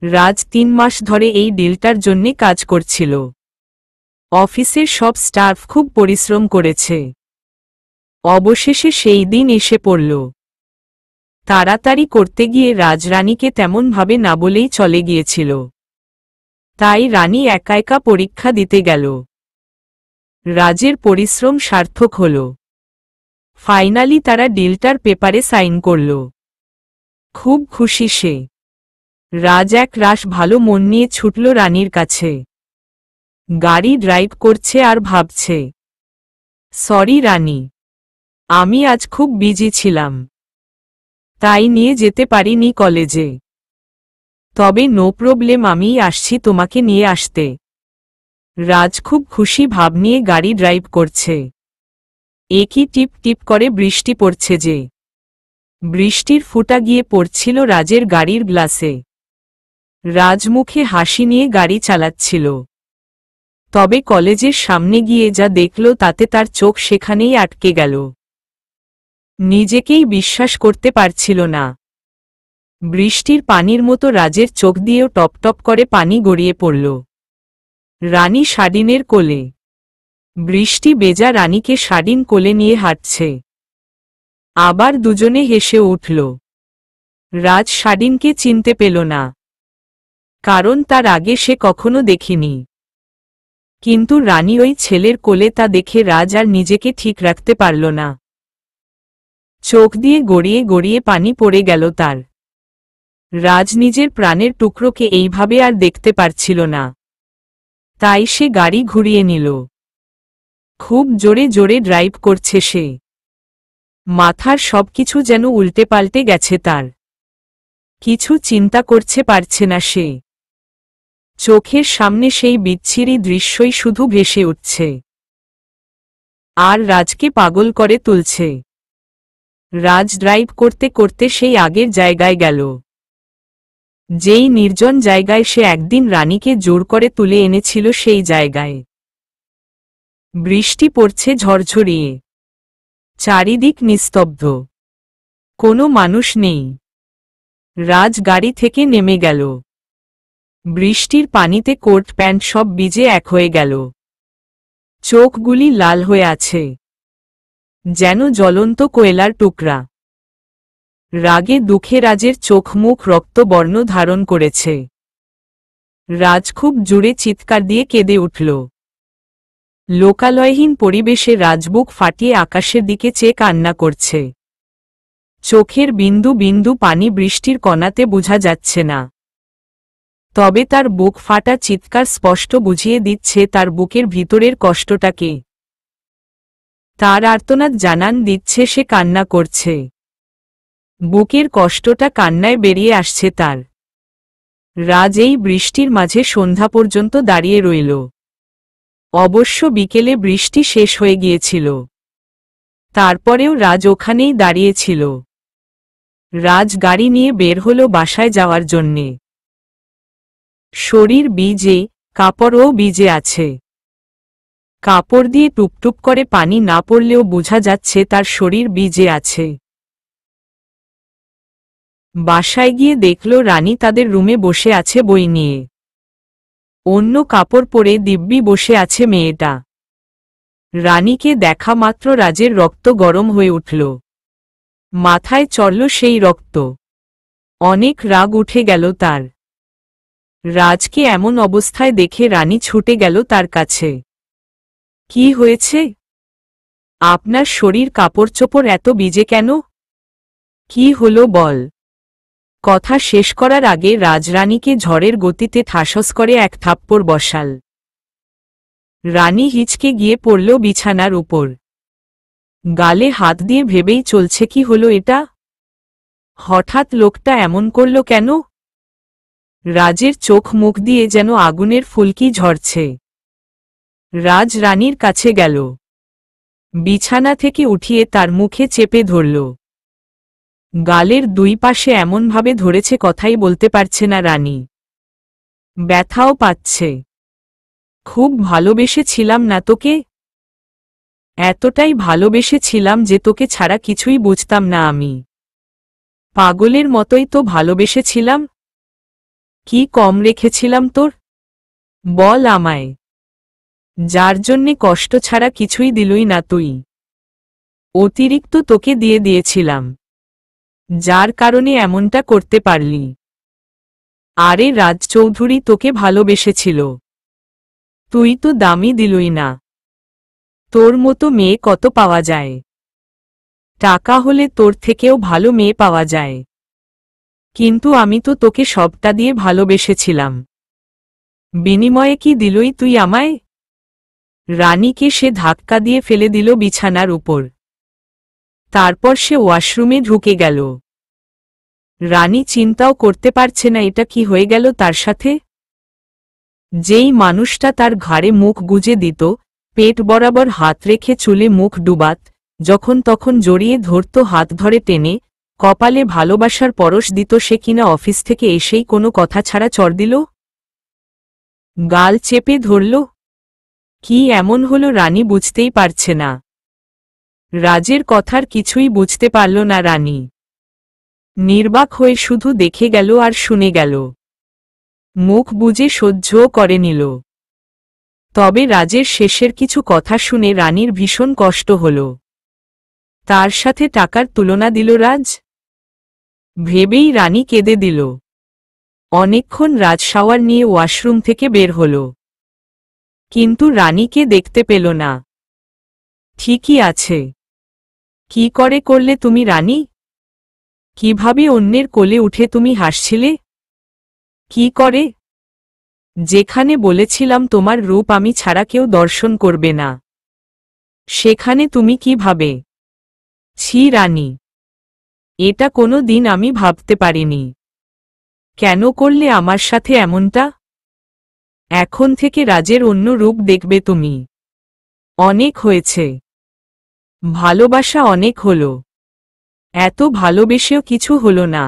রাজ 3 মাস ধরে এই ডিলটার জন্যে কাজ করছিল। অফিসের সব স্টাফ খুব পরিশ্রম করেছে। অবশেষে সেই দিন এসে পড়ল। তাড়াতাড়ি করতে গিয়ে রাজ রানীকে তেমনভাবে না বলেই চলে গিয়েছিল। তাই রানী একা একা পরীক্ষা দিতে গেল। রাজের পরিশ্রম সার্থক হল। ফাইনালি তারা ডিলটার পেপারে সাইন করল। খুব খুশি সে। রাজ এক রাশ ভালো মন নিয়ে ছুটল রানীর কাছে। গাড়ি ড্রাইভ করছে আর ভাবছে, সরি রানী, আমি আজ খুব বিজি ছিলাম, তাই নিয়ে যেতে পারিনি কলেজে। তবে নো প্রবলেম, আমিই আসছি তোমাকে নিয়ে আসতে। রাজ খুব খুশি ভাব নিয়ে গাড়ি ড্রাইভ করছে। একই টিপ টিপ করে বৃষ্টি পড়ছে যে। বৃষ্টির ফুটা গিয়ে পড়ছিল রাজের গাড়ির গ্লাসে। রাজ মুখে হাসি নিয়ে গাড়ি চালাচ্ছিল। তবে কলেজের সামনে গিয়ে যা দেখল তাতে তার চোখ সেখানেই আটকে গেল। নিজেকেই বিশ্বাস করতে পারছিল না। বৃষ্টির পানির মতো রাজের চোখ দিয়েও টপ টপ করে পানি গড়িয়ে পড়ল। রানী শাডিনের কোলে। বৃষ্টি বেজা রানীকে শাডিন কোলে নিয়ে হাঁটছে। আবার দুজনে হেসে উঠল। রাজ শাডিনকে চিনতে পেল না, কারণ তার আগে সে কখনো দেখেনি। কিন্তু রানী ওই ছেলের কোলে তা দেখে রাজ আর নিজেকে ঠিক রাখতে পারল না। চোখ দিয়ে গড়িয়ে গড়িয়ে পানি পড়ে গেল তার। রাজ নিজের প্রাণের টুকরোকে এইভাবে আর দেখতে পারছিল না। তাই সে গাড়ি ঘুরিয়ে নিল। খুব জোরে জোরে ড্রাইভ করছে সে। মাথার সবকিছু যেন উল্টে পাল্টে গেছে তার। কিছু চিন্তা করতে পারছে না সে। চোখের সামনে সেই বিচ্ছিরি দৃশ্যই শুধু ভেসে উঠছে আর রাজকে পাগল করে তুলছে। রাজ ড্রাইভ করতে করতে সেই আগের জায়গায় গেল, যেই নির্জন জায়গায় সে একদিন রানীকে জোর করে তুলে এনেছিল। সেই জায়গায় বৃষ্টি পড়ছে ঝরঝরিয়ে, চারিদিক নিস্তব্ধ, কোনো মানুষ নেই। রাজ গাড়ি থেকে নেমে গেল। বৃষ্টির পানিতে কোট প্যান্ট সব ভিজে এক হয়ে গেল। চোখগুলি লাল হয়ে আছে, যেন জ্বলন্ত কোয়লার টুকরা। রাগে দুঃখে রাজের চোখ মুখ রক্তবর্ণ ধারণ করেছে। রাজ খুব জোরে চিৎকার দিয়ে কেঁদে উঠল। লোকালয়হীন পরিবেশে রাজবুক ফাটিয়ে আকাশের দিকে চেয়ে কান্না করছে। চোখের বিন্দু বিন্দু পানি বৃষ্টির কণাতে বোঝা যাচ্ছে না, তবে তার বুক ফাটা চিৎকার স্পষ্ট বুঝিয়ে দিচ্ছে তার বুকের ভিতরের কষ্টটাকে। তার আর্তনাদ জানান দিচ্ছে সে কান্না করছে। বুকের কষ্টটা কান্নায় বেরিয়ে আসছে তার। রাজ এই বৃষ্টির মাঝে সন্ধ্যা পর্যন্ত দাঁড়িয়ে রইল। অবশ্য বিকেলে বৃষ্টি শেষ হয়ে গিয়েছিল, তারপরেও রাজ ওখানেই দাঁড়িয়েছিল। রাজ গাড়ি নিয়ে বের হল বাসায় যাওয়ার জন্যে। শরীর ভিজে, কাপড়ও ভিজে আছে। কাপড় দিয়ে টুপটুপ করে পানি না পড়লেও বোঝা যাচ্ছে তার শরীর ভিজে আছে। বাসায় গিয়ে দেখল রানী তাদের রুমে বসে আছে বই নিয়ে। অন্য কাপড় পরে দিব্যি বসে আছে মেয়েটা। রানীকে দেখা মাত্র রাজের রক্ত গরম হয়ে উঠল। মাথায় চড়ল সেই রক্ত। অনেক রাগ উঠে গেল তার। রাজকে এমন অবস্থায় দেখে রানী ছুটে গেল তার কাছে। কি হয়েছে? আপনার শরীর কাপড়চোপড় এত ভিজে কেন? কি হলো বল? কথা শেষ করার আগে রাজরানীকে ঝড়ের গতিতে ঠাসস করে এক থাপ্পড় বসাল। রানী হিচকে গিয়ে পড়ল বিছানার উপর। গালে হাত দিয়ে ভেবেই চলছে কি হলো এটা? হঠাৎ লোকটা এমন করল কেন? রাজের চোখ মুখ দিয়ে যেন আগুনের ফুলকি ঝরছে। রাজ রানীর কাছে গেল, বিছানা থেকে উঠিয়ে তার মুখে চেপে ধরল। গালের দুই পাশে এমনভাবে ধরেছে কথাই বলতে পারছে না রানী। ব্যথাও পাচ্ছে। খুব ভালোবেসেছিলাম না তোকে? এতটাই ভালোবেসেছিলাম যে তোকে ছাড়া কিছুই বুঝতাম না আমি। পাগলের মতোই তো ভালোবেসেছিলাম। কি কম রেখেছিলাম তোর? বল আমায়। যার জন্যে কষ্ট ছাড়া কিছুই দিলই না তুই। অতিরিক্ত তোকে দিয়ে দিয়েছিলাম, যার কারণে এমনটা করতে পারলি। আরে রাজ চৌধুরী তোকে ভালোবেসেছিল, তুই তো দামই দিলই না। তোর মতো মেয়ে কত পাওয়া যায়? টাকা হলে তোর থেকেও ভালো মেয়ে পাওয়া যায়। কিন্তু আমি তো তোকে সবটা দিয়ে ভালোবেসেছিলাম। বিনিময়ে কি দিলই তুই আমায়? রানীকে সে ধাক্কা দিয়ে ফেলে দিল বিছানার উপর। তারপর সে ওয়াশরুমে ঢুকে গেল। রানী চিন্তাও করতে পারছে না এটা কি হয়ে গেল তার সাথে। যেই মানুষটা তার ঘাড়ে মুখ গুজে দিত, পেট বরাবর হাত রেখে চুলে মুখ ডুবাত, যখন তখন জড়িয়ে ধরত হাত ধরে টেনে, কপালে ভালোবাসার পরশ দিত, সে কিনা অফিস থেকে এসেই কোনো কথা ছাড়া চড় দিল, গাল চেপে ধরল। কি এমন হলো রানী বুঝতেই পারছে না। রাজের কথার কিছুই বুঝতে পারল না রানী। নির্বাক হয়ে শুধু দেখে গেল আর শুনে গেল। মুখ বুজে সহ্যও করে নিল। তবে রাজের শেষের কিছু কথা শুনে রানীর ভীষণ কষ্ট হল। তার সাথে টাকার তুলনা দিল রাজ? ভেবেই রানী কেঁদে দিল। অনেকক্ষণ রাজ শাওয়ার নিয়ে ওয়াশরুম থেকে বের হল। কিন্তু রানীকে দেখতে পেল না। ঠিকই আছে। কি করে করলে তুমি রানী? কিভাবে অন্যের কোলে উঠে তুমি হাসছিলে? কি করে? যেখানে বলেছিলাম তোমার রূপ আমি ছাড়া কেউ দর্শন করবে না, সেখানে তুমি কিভাবে? ছি রানী, এটা কোনো দিন আমি ভাবতে পারিনি। কেন করলে আমার সাথে এমনটা? এখন থেকে রাজের অন্য রূপ দেখবে তুমি। অনেক হয়েছে। ভালোবাসা অনেক হলো। এত ভালোবেসেও কিছু হলো না।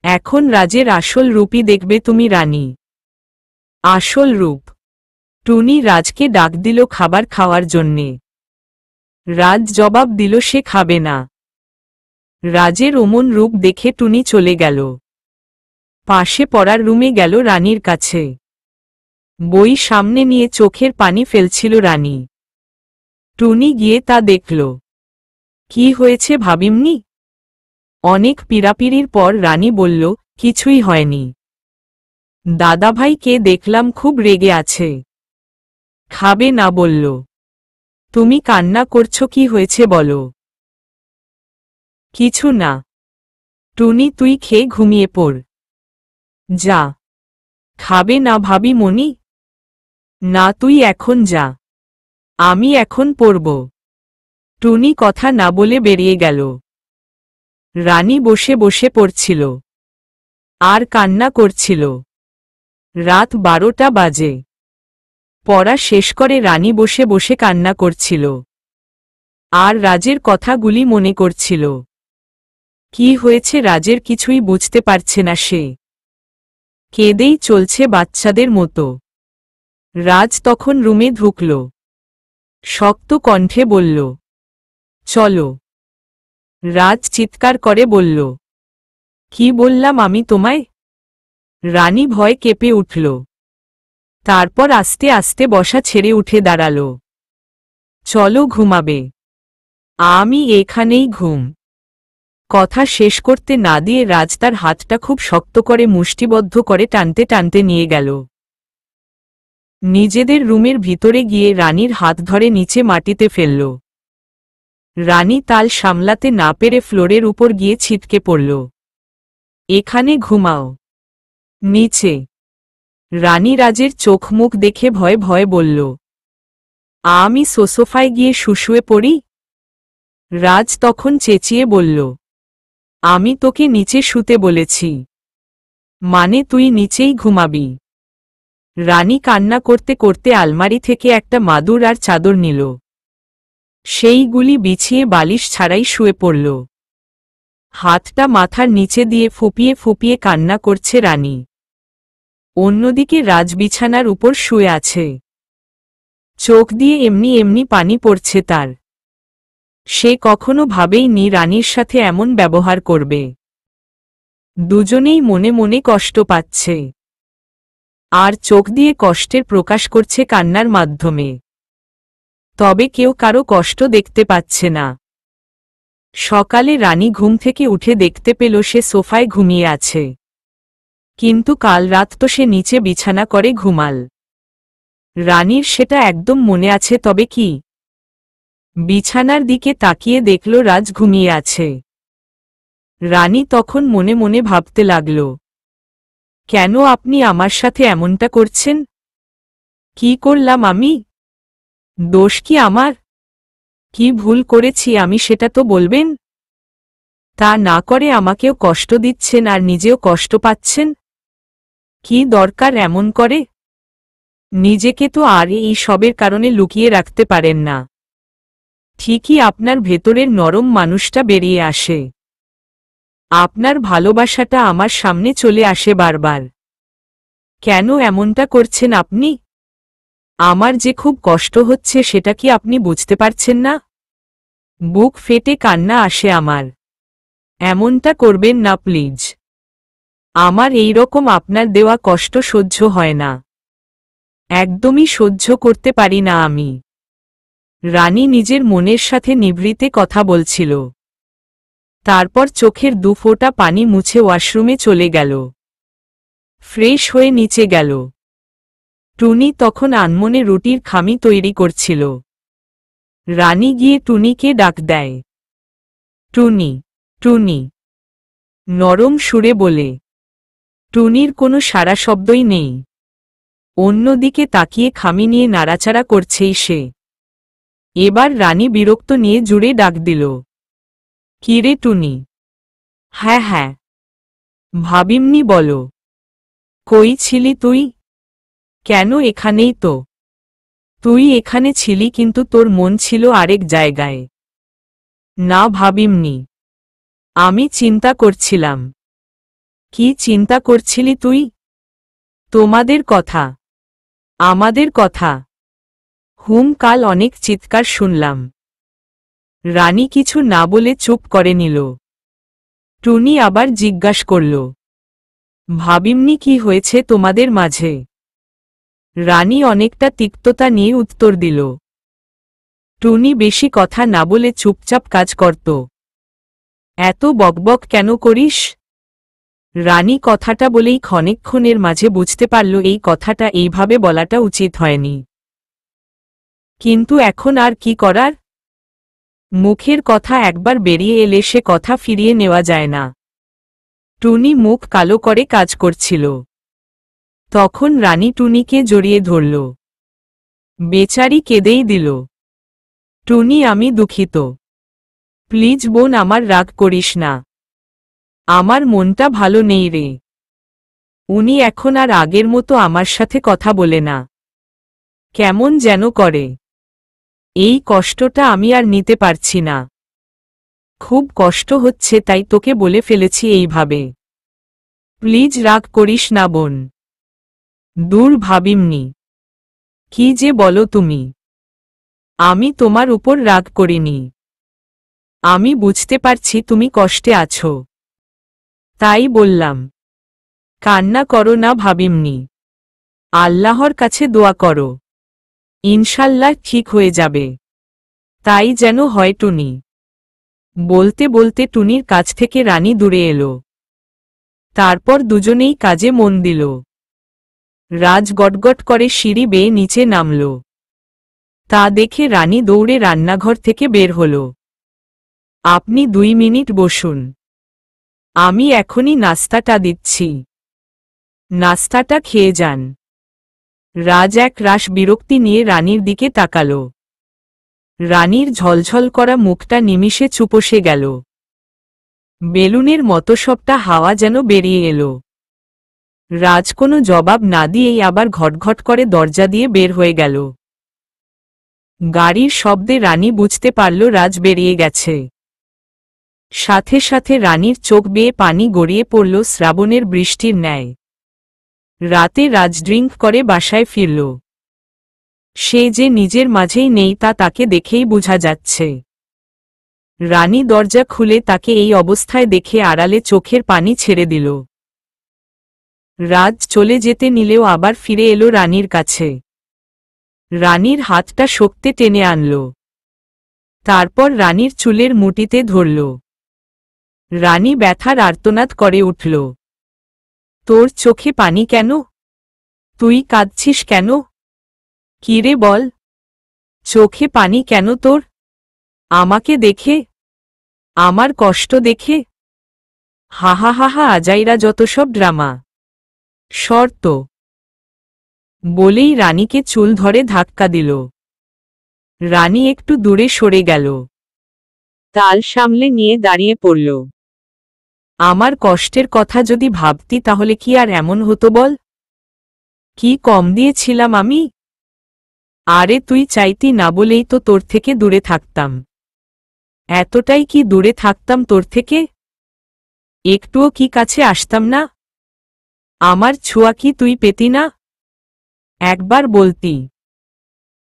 এখন রাজের আসল রূপই দেখবে তুমি রানী। আসল রূপ। টুনি রাজকে ডাক দিল খাবার খাওয়ার জন্যে। রাজ জবাব দিল সে খাবে না। রাজের অমন রূপ দেখে টুনি চলে গেল। পাশে পড়ার রুমে গেল রানীর কাছে। বই সামনে নিয়ে চোখের পানি ফেলছিল রানী। টুনি গিয়ে তা দেখল। কি হয়েছে ভাবিমনি? অনেক পীড়াপিড়ির পর রানী বলল, কিছুই হয়নি। দাদাভাইকে দেখলাম খুব রেগে আছে। খাবে না বলল। তুমি কান্না করছো, কি হয়েছে বলো? কিছু না। টুনি তুই খেয়ে ঘুমিয়ে পড়। যা। খাবে না ভাবি মনি? না তুই এখন যা, আমি এখন পড়ব। টুনি কথা না বলে বেরিয়ে গেল। রানী বসে বসে পড়ছিল আর কান্না করছিল। রাত 12টা বাজে। পড়া শেষ করে রানী বসে বসে কান্না করছিল আর রাজের কথাগুলি মনে করছিল। কি হয়েছে রাজের কিছুই বুঝতে পারছে না সে। কেঁদেই চলছে বাচ্চাদের মতো। রাজ তখন রুমে ঢুকল। শক্ত কণ্ঠে বলল, চলো। রাজ চিৎকার করে বলল, কি বললাম আমি তোমায়? রানী ভয় কেঁপে উঠল। তারপর আস্তে আস্তে বসা ছেড়ে উঠে দাঁড়াল। চলো ঘুমাবে। আমি এখানেই ঘুম। কথা শেষ করতে না দিয়ে রাজ তার হাতটা খুব শক্ত করে মুষ্টিবদ্ধ করে টানতে টানতে নিয়ে গেল। নিজেদের রুমের ভিতরে গিয়ে রানীর হাত ধরে নিচে মাটিতে ফেলল। রানী তাল সামলাতে না পেরে ফ্লোরের উপর গিয়ে ছিটকে পড়ল। এখানে ঘুমাও। নিচে। রানী রাজের চোখ মুখ দেখে ভয়ে ভয়ে বলল, আমি সোফায় গিয়ে শুশুয়ে পড়ি? রাজ তখন চেঁচিয়ে বলল, আমি তোকে নিচে শুতে বলেছি, মানে তুই নিচেই ঘুমাবি। রানী কান্না করতে করতে আলমারি থেকে একটা মাদুর আর চাদর নিল। সেইগুলি বিছিয়ে বালিশ ছাড়াই শুয়ে পড়ল। হাতটা মাথার নিচে দিয়ে ফুপিয়ে ফুপিয়ে কান্না করছে রানী। অন্যদিকে রাজ বিছানার উপর শুয়ে আছে। চোখ দিয়ে এমনি এমনি পানি পড়ছে তার। সে কখনো ভাবেইনি রানীর সাথে এমন ব্যবহার করবে। দুজনেই মনে মনে কষ্ট পাচ্ছে আর চোখ দিয়ে কষ্টের প্রকাশ করছে কান্নার মাধ্যমে। তবে কেউ কারো কষ্ট দেখতে পাচ্ছে না। সকালে রানী ঘুম থেকে উঠে দেখতে পেল সে সোফায় ঘুমিয়ে আছে। কিন্তু কাল রাত তো সে নিচে বিছানা করে ঘুমাল। রানীর সেটা একদম মনে আছে, তবে কি? বিছানার দিকে তাকিয়ে দেখল রাজ ঘুমিয়ে আছে। রানী তখন মনে মনে ভাবতে লাগল, কেন আপনি আমার সাথে এমনটা করছেন? কি করলাম আমি? দোষ কি আমার? কি ভুল করেছি আমি সেটা তো বলবেন। তা না করে আমাকেও কষ্ট দিচ্ছেন আর নিজেও কষ্ট পাচ্ছেন। কি দরকার এমন করে? নিজেকে তো আর এই সবের কারণে লুকিয়ে রাখতে পারেন না। ঠিকই আপনার ভেতরের নরম মানুষটা বেরিয়ে আসে। আপনার ভালোবাসাটা আমার সামনে চলে আসে বারবার। কেন এমনটা করছেন আপনি? আমার যে খুব কষ্ট হচ্ছে সেটা কি আপনি বুঝতে পারছেন না? বুক ফেটে কান্না আসে আমার। এমনটা করবেন না প্লিজ। আমার এই রকম আপনার দেওয়া কষ্ট সহ্য হয় না। একদমই সহ্য করতে পারি না আমি। রানী নিজের মনের সাথে নিভৃতে কথা বলছিল। তারপর চোখের 2 ফোঁটা পানি মুছে ওয়াশরুমে চলে গেল। ফ্রেশ হয়ে নিচে গেল। টুনি তখন আনমনে রুটির খামি তৈরি করছিল। রানী গিয়ে টুনিকে ডাক দেয়। টুনি, টুনি, নরম সুরে বলে। টুনির কোনো সাড়া শব্দই নেই। অন্যদিকে তাকিয়ে খামি নিয়ে নাড়াচাড়া করছেই সে। এবার রানী বিরক্ত নিয়ে জুড়ে ডাক দিল। কি রে টুনি? হ্যাঁ হ্যাঁ, ভাবিমনি বলো। কই ছিলি তুই? কেন এখানেই তো। তুই এখানে ছিলি কিন্তু তোর মন ছিল আরেক জায়গায়। না ভাবিমনি, আমি চিন্তা করছিলাম। কি চিন্তা করছিলি তুই? তোমাদের কথা। আমাদের কথা? কাল অনেক চিৎকার শুনলাম। রানী কিছু না বলে চুপ করে নিল। টুনি আবার জিজ্ঞাসা করল, ভাবিমনি কি হয়েছে তোমাদের মাঝে? রানী অনেকটা তিক্ততা নিয়ে উত্তর দিল। টুনি বেশি কথা না বলে চুপচাপ কাজ করত। এত বকবক কেন করিস? রানী কথাটা বলেই ক্ষণেক্ষণের মাঝে বুঝতে পারল এই কথাটা এইভাবে বলাটা উচিত হয়নি। কিন্তু এখন আর কি করার? মুখের কথা একবার বেরিয়ে এলে সে কথা ফিরিয়ে নেওয়া যায় না। টুনি মুখ কালো করে কাজ করছিল। তখন রানী টুনিকে জড়িয়ে ধরল। বেচারি কেঁদেই দিল। টুনি, আমি দুঃখিত। প্লিজ বোন, আমার রাগ করিস না। আমার মনটা ভালো নেই রে। উনি এখন আর আগের মতো আমার সাথে কথা বলে না। কেমন যেন করে। এই কষ্টটা আমি আর নিতে পারছি না। খুব কষ্ট হচ্ছে, তাই তোকে বলে ফেলেছি এইভাবে। প্লিজ রাগ করিস না বোন। দূর ভাবিমনি। কি যে বলো তুমি। আমি তোমার উপর রাগ করিনি। আমি বুঝতে পারছি তুমি কষ্টে আছো, তাই বললাম। কান্না করো না ভাবিমনি। আল্লাহর কাছে দোয়া করো, ইনশাল্লাহ ঠিক হয়ে যাবে। তাই যেন হয় টুনি। বলতে বলতে টুনির কাছ থেকে রানী দূরে এলো। তারপর দুজনেই কাজে মন দিল। রাজ গটগট করে সিঁড়ি বেয়ে নিচে নামল। তা দেখে রানী দৌড়ে রান্নাঘর থেকে বের হল। আপনি 2 মিনিট বসুন, আমি এখনই নাস্তাটা দিচ্ছি। নাস্তাটা খেয়ে যান। রাজ এক রাশ বিরক্তি নিয়ে রানীর দিকে তাকাল। রানীর ঝলঝল করা মুখটা নিমিষে চুপসে গেল। বেলুনের মতো সবটা হাওয়া যেন বেরিয়ে এলো। রাজ কোনো জবাব না দিয়েই আবার ঘটঘট করে দরজা দিয়ে বের হয়ে গেল। গাড়ির শব্দে রানী বুঝতে পারল রাজ বেরিয়ে গেছে। সাথে সাথে রানীর চোখ বেয়ে পানি গড়িয়ে পড়ল শ্রাবণের বৃষ্টির ন্যায়। রাতে রাজ ড্রিঙ্ক করে বাসায় ফিরল। সে যে নিজের মাঝেই নেই তা তাকে দেখেই বোঝা যাচ্ছে। রানী দরজা খুলে তাকে এই অবস্থায় দেখে আড়ালে চোখের পানি ছেড়ে দিল। রাজ চলে যেতে নিলেও আবার ফিরে এলো রানীর কাছে। রানীর হাতটা শক্তে টেনে আনল। তারপর রানীর চুলের মুঠিতে ধরল। রানী ব্যথার আর্তনাদ করে উঠল। তোর চোখে পানি কেন? তুই কাঁদছিস কেন? কিরে বল, চোখে পানি কেন তোর? আমাকে দেখে? আমার কষ্ট দেখে? হাহা হাহা, আজাইরা যত সব ড্রামা। শর্ত বলেই রানীকে চুল ধরে ধাক্কা দিল। রানী একটু দূরে সরে গেল। তাল সামলে নিয়ে দাঁড়িয়ে পড়ল। আমার কষ্টের কথা যদি ভাবতি তাহলে কি আর এমন হতো বল? কি কম দিয়েছিলাম আমি? আরে তুই চাইতি না বলেই তো তোর থেকে দূরে থাকতাম। এতটাই কি দূরে থাকতাম তোর থেকে? একটুও কি কাছে আসতাম না? আমার ছোঁয়া কি তুই পেতি না? একবার বলতি,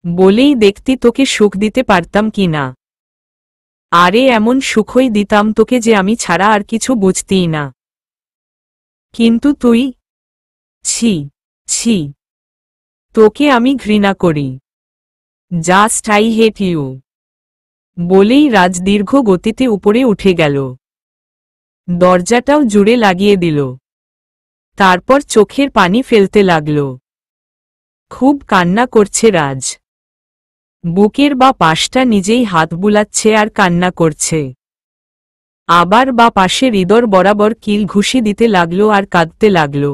বলেই দেখতি তোকে সুখ দিতে পারতাম কি না। আরে এমন সুখই দিতাম তোকে যে আমি ছাড়া আর কিছু বুঝতিই না। কিন্তু তুই, ছি ছি, তোকে আমি ঘৃণা করি। Just I hate you. বলেই রাজ দীর্ঘ গতিতে উপরে উঠে গেল। দরজাটাও জুড়ে লাগিয়ে দিল। তারপর চোখের পানি ফেলতে লাগল। খুব কান্না করছে রাজ। বুকের বা পাশটা নিজেই হাত বুলাচ্ছে আর কান্না করছে। আবার বা পাশে হৃদয় বরাবর কিল ঘুষি দিতে লাগলো আর কাঁদতে লাগল।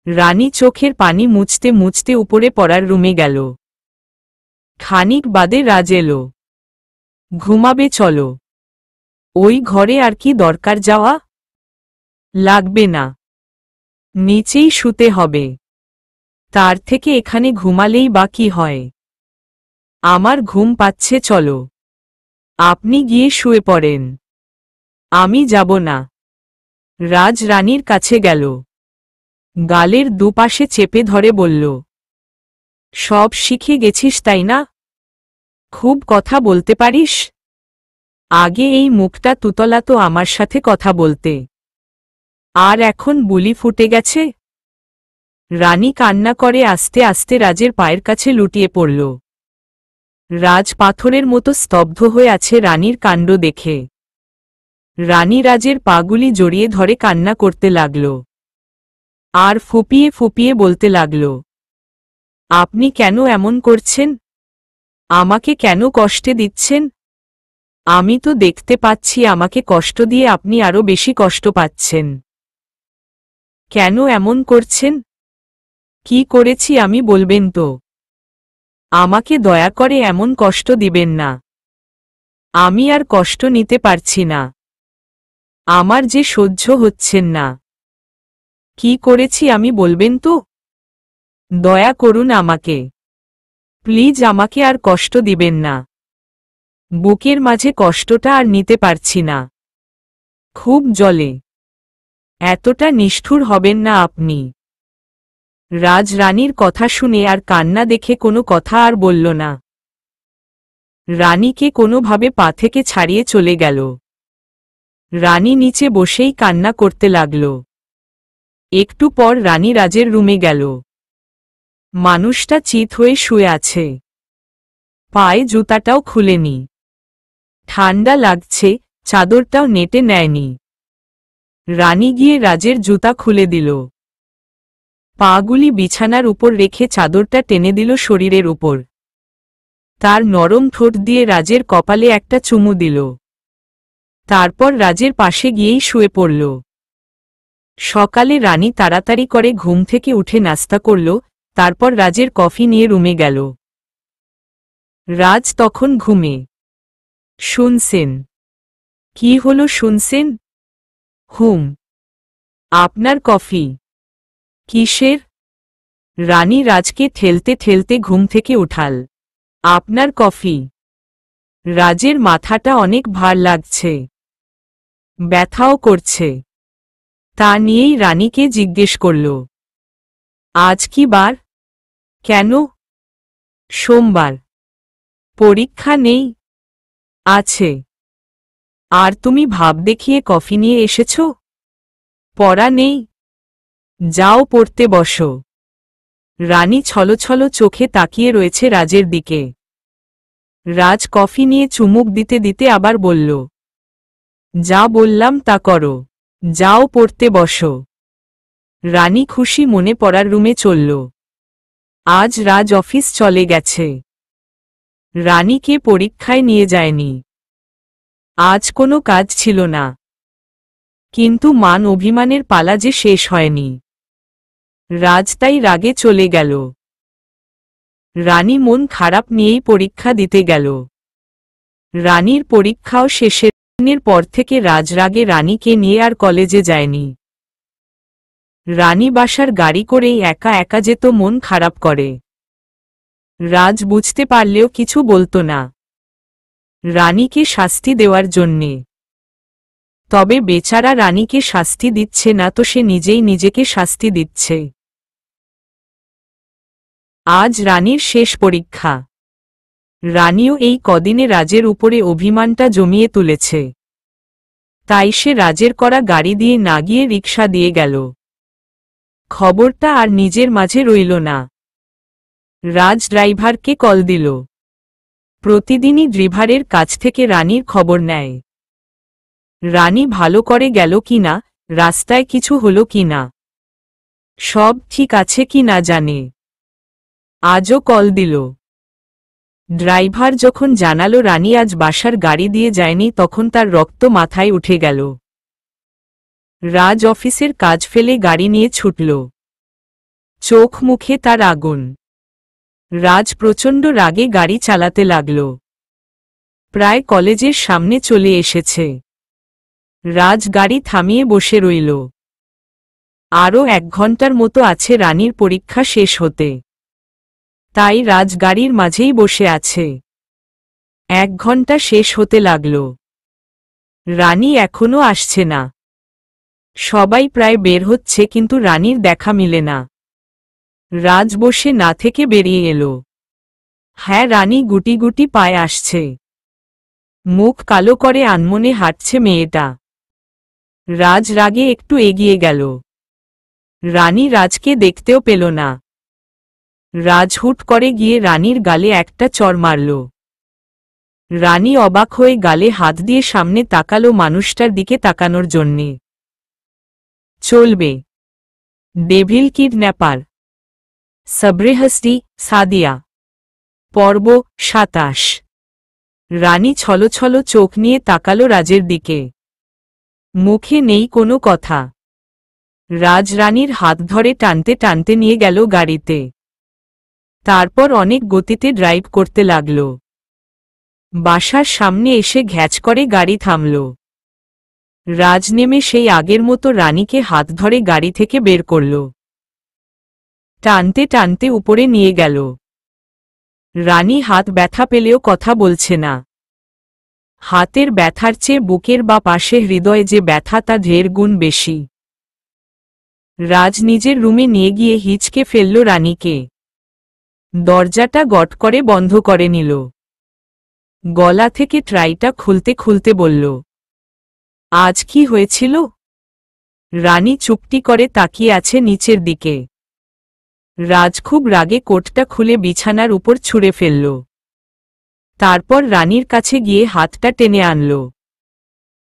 রানী চোখের পানি মুছতে মুছতে উপরে পড়ার রুমে গেল। খানিক বাদে রাজ এলো। ঘুমাবে চলো। ওই ঘরে আর কি দরকার যাওয়া? লাগবে না, নিচেই শুতে হবে। তার থেকে এখানে ঘুমালেই বা কি হয়? আমার ঘুম পাচ্ছে, চলো। আপনি গিয়ে শুয়ে পড়েন, আমি যাব না। রাজ রানীর কাছে গেল, গালের দুপাশে চেপে ধরে বলল, সব শিখে গেছিস তাই না? খুব কথা বলতে পারিস? আগে এই মুখটা তুতলা তো আমার সাথে কথা বলতে, আর এখন বুলি ফুটে গেছে। রানী কান্না করে আস্তে আস্তে রাজের পায়ের কাছে লুটিয়ে পড়ল। রাজ পাথরের মতো স্তব্ধ হয়ে আছে রানীর কাণ্ড দেখে। রানী রাজের পাগুলি জড়িয়ে ধরে কান্না করতে লাগল, আর ফুপিয়ে ফুপিয়ে বলতে লাগল, আপনি কেন এমন করছেন? আমাকে কেন কষ্টে দিচ্ছেন? আমি তো দেখতে পাচ্ছি আমাকে কষ্ট দিয়ে আপনি আরো বেশি কষ্ট পাচ্ছেন। কেন এমন করছেন? কি করেছি আমি বলবেন তো? আমাকে দয়া করে এমন কষ্ট দিবেন না। আমি আর কষ্ট নিতে পারছি না। আমার যে সহ্য হচ্ছেন না। কি করেছি আমি বলবেন তো? দয়া করুন আমাকে, প্লিজ আমাকে আর কষ্ট দিবেন না। বুকের মাঝে কষ্টটা আর নিতে পারছি না, খুব জ্বলে। এতটা নিষ্ঠুর হবেন না আপনি। রাজ রানীর কথা শুনে আর কান্না দেখে কোনো কথা আর বলল না। রানীকে কোনোভাবে পা থেকে ছাড়িয়ে চলে গেল। রানী নিচে বসেই কান্না করতে লাগল। একটু পর রানী রাজের রুমে গেল। মানুষটা চিত হয়ে শুয়ে আছে, পায়ে জুতাটাও খুলেনি। ঠান্ডা লাগছে, চাদরটাও নেটে নেয়নি। রানী গিয়ে রাজের জুতা খুলে দিল। পাগুলি বিছানার উপর রেখে চাদরটা টেনে দিল শরীরের উপর। তার নরম ঠোঁট দিয়ে রাজের কপালে একটা চুমু দিল। তারপর রাজের পাশে গিয়েই শুয়ে পড়ল। সকালে রানী তাড়াতাড়ি করে ঘুম থেকে উঠে নাস্তা করল, তারপর রাজের কফি নিয়ে রুমে গেল। রাজ তখন ঘুমে। শুনছেন? কি হলো শুনছেন? হুম। আপনার কফি। কিসের? রানী রাজকে ঠেলতে ঠেলতে ঘুম থেকে উঠাল। আপনার কফি। রাজের মাথাটা অনেক ভার লাগছে, ব্যথাও করছে। তা নিয়েই রানীকে জিজ্ঞেস করল, আজ কি বার? কেন? সোমবার। পরীক্ষা নেই? আছে। আর তুমি ভাব দেখিয়ে কফি নিয়ে এসেছ? পড়া নেই? যাও পড়তে বসো। রানী ছলছল চোখে তাকিয়ে রয়েছে রাজের দিকে। রাজ কফি নিয়ে চুমুক দিতে দিতে আবার বলল, যা বললাম তা করো, যাও পড়তে বসো। রানী খুশি মনে পড়ার রুমে চলল। আজ রাজ অফিস চলে গেছে। রানীকে পরীক্ষায় নিয়ে যায়নি। আজ কোনো কাজ ছিল না। কিন্তু মান অভিমানের পালা যে শেষ হয়নি। রাজ তাই রাগে চলে গেল। রানী মন খারাপ নিয়েই পরীক্ষা দিতে গেল। রানীর পরীক্ষাও শেষের দিনের পর থেকে রাজ রাগে রানীকে নিয়ে আর কলেজে যায়নি। রানী বাসার গাড়ি করেই একা একা যেত মন খারাপ করে। রাজ বুঝতে পারলেও কিছু বলতো না, রানীকে শাস্তি দেওয়ার জন্যে। তবে বেচারা রানীকে শাস্তি দিচ্ছে না তো সে নিজেই নিজেকে শাস্তি দিচ্ছে। আজ রানীর শেষ পরীক্ষা। রানীও এই কদিনে রাজের উপরে অভিমানটা জমিয়ে তুলেছে। তাই সে রাজের করা গাড়ি দিয়ে না গিয়ে রিকশা দিয়ে গেল। খবরটা আর নিজের মাঝে রইল না। রাজ ড্রাইভারকে কল দিল। প্রতিদিনই ড্রাইভারের কাছ থেকে রানীর খবর নেয়। রানী ভালো করে গেল কিনা, রাস্তায় কিছু হলো কিনা, সব ঠিক আছে কি না জানে। আজও কল দিল। ড্রাইভার যখন জানালো রানী আজ বাসার গাড়ি দিয়ে যায়নি তখন তার রক্ত মাথায় উঠে গেল। রাজ অফিসের কাজ ফেলে গাড়ি নিয়ে ছুটল। চোখ মুখে তার আগুন। রাজ প্রচণ্ড রাগে গাড়ি চালাতে লাগল। প্রায় কলেজের সামনে চলে এসেছে। রাজ গাড়ি থামিয়ে বসে রইল। আরও 1 ঘন্টার মতো আছে রানীর পরীক্ষা শেষ হতে। তাই রাজ গাড়ির মাঝেই বসে আছে। 1 ঘন্টা শেষ হতে লাগল। রানী এখনো আসছে না। সবাই প্রায় বের হচ্ছে কিন্তু রানীর দেখা মিলে না। রাজ বসে না থেকে বেরিয়ে এলো। হ্যাঁ, রানী গুটি গুটি পায়ে আসছে। মুখ কালো করে আনমনে হাঁটছে মেয়েটা। রাজ রাগে একটু এগিয়ে গেল। রানী রাজকে দেখতেও পেল না। রাজ হুট করে গিয়ে রানীর গালে একটা চড় মারল। রানী অবাক হয়ে গালে হাত দিয়ে সামনে তাকালো মানুষটার দিকে তাকানোর জন্যে। চলবে। Devil kidnapper. সব্রেহস্তি সাদিয়া। পর্ব 27। রানী ছলছল চোখ নিয়ে তাকালো রাজের দিকে। মুখে নেই কোনো কথা। রাজ রানীর হাত ধরে টানতে টানতে নিয়ে গেল গাড়িতে। তারপর অনেক গতিতে ড্রাইভ করতে লাগল। বাসার সামনে এসে ঘ্যাচ করে গাড়ি থামল। রাজ নেমে সেই আগের মতো রানীকে হাত ধরে গাড়ি থেকে বের করল। টানতে টানতে উপরে নিয়ে গেল। রানী হাত ব্যথা পেলেও কথা বলছে না। হাতের ব্যথার চেয়ে বুকের বা পাশে হৃদয়ে যে ব্যথা তা ঢের গুণ বেশি। রাজ নিজের রুমে নিয়ে গিয়ে হিচকে ফেলল রানীকে। দরজাটা গট করে বন্ধ করে নিল। গলা থেকে ট্রাইটা খুলতে খুলতে বলল, আজ কি হয়েছিল? রানী চুপটি করে তাকিয়ে আছে নিচের দিকে। রাজ খুব রাগে কোটটা খুলে বিছানার উপর ছুঁড়ে ফেলল। তারপর রানীর কাছে গিয়ে হাতটা টেনে আনল।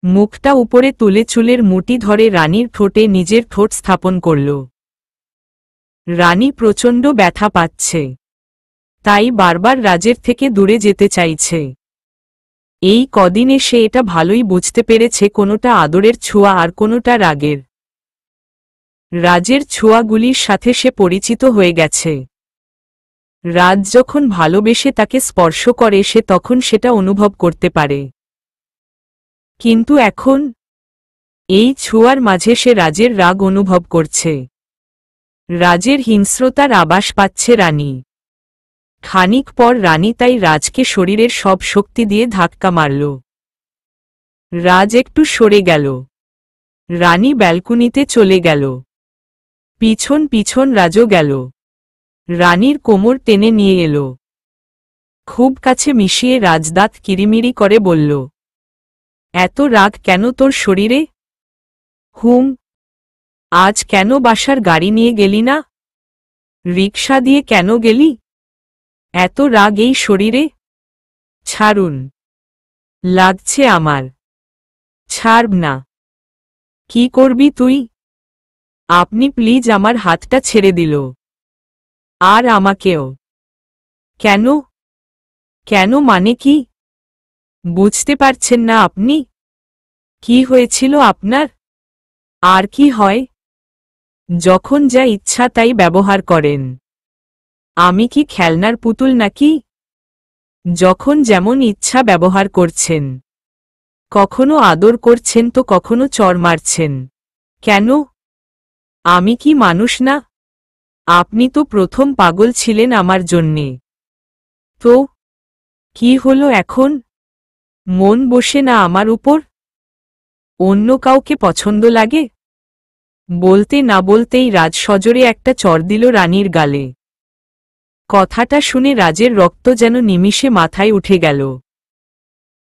মুখটা উপরে তুলে চুলের মুঠি ধরে রানীর ঠোঁটে নিজের ঠোঁট স্থাপন করল। রানী প্রচণ্ড ব্যথা পাচ্ছে। তাই বারবার রাজের থেকে দূরে যেতে চাইছে। এই কদিনে সে এটা ভালোই বুঝতে পেরেছে, কোনোটা আদরের ছোঁয়া আর কোনোটা রাগের। রাজের ছোঁয়াগুলির সাথে সে পরিচিত হয়ে গেছে। রাজ যখন ভালোবেসে তাকে স্পর্শ করে সে তখন সেটা অনুভব করতে পারে। কিন্তু এখন এই ছোঁয়ার মাঝে সে রাজের রাগ অনুভব করছে। রাজের হিংস্রতার আভাস পাচ্ছে রানী। খানিক পর রানী তাই রাজকে শরীরের সব শক্তি দিয়ে ধাক্কা মারল। রাজ একটু সরে গেল। রানী ব্যালকনিতে চলে গেল। পিছন পিছন রাজও গেল। রানীর কোমর টেনে নিয়ে এলো। খুব কাছে মিশিয়ে রাজ দাঁত কিরিমিরি করে বলল, এত রাগ কেন তোর শরীরে? হুম। আজ কেন বাসার গাড়ি নিয়ে গেলি না? রিকশা দিয়ে কেন গেলি? এত রাগ এই শরীরে? ছাড়ুন। লাগছে আমার। ছাড়ব না। কি করবি তুই? আপনি প্লিজ আমার হাতটা ছেড়ে দিল। আর আমাকেও। কেন? কেন মানে কি? বুঝতে পারছেন না আপনি? কি হয়েছিল আপনার? আর কি হয়? যখন যা ইচ্ছা তাই ব্যবহার করেন। আমি কি খেলনার পুতুল নাকি? যখন যেমন ইচ্ছা ব্যবহার করছেন। কখনো আদর করছেন তো কখনো চড় মারছেন। কেন? আমি কি মানুষ না? আপনি তো প্রথম পাগল ছিলেন আমার জন্যে। তো কি হলো এখন? মন বসে না আমার উপর? অন্য কাউকে পছন্দ লাগে? বলতে না বলতেই রাজ সজোরে একটা চড় দিল রানীর গালে। কথাটা শুনে রাজের রক্ত যেন নিমিষে মাথায় উঠে গেল।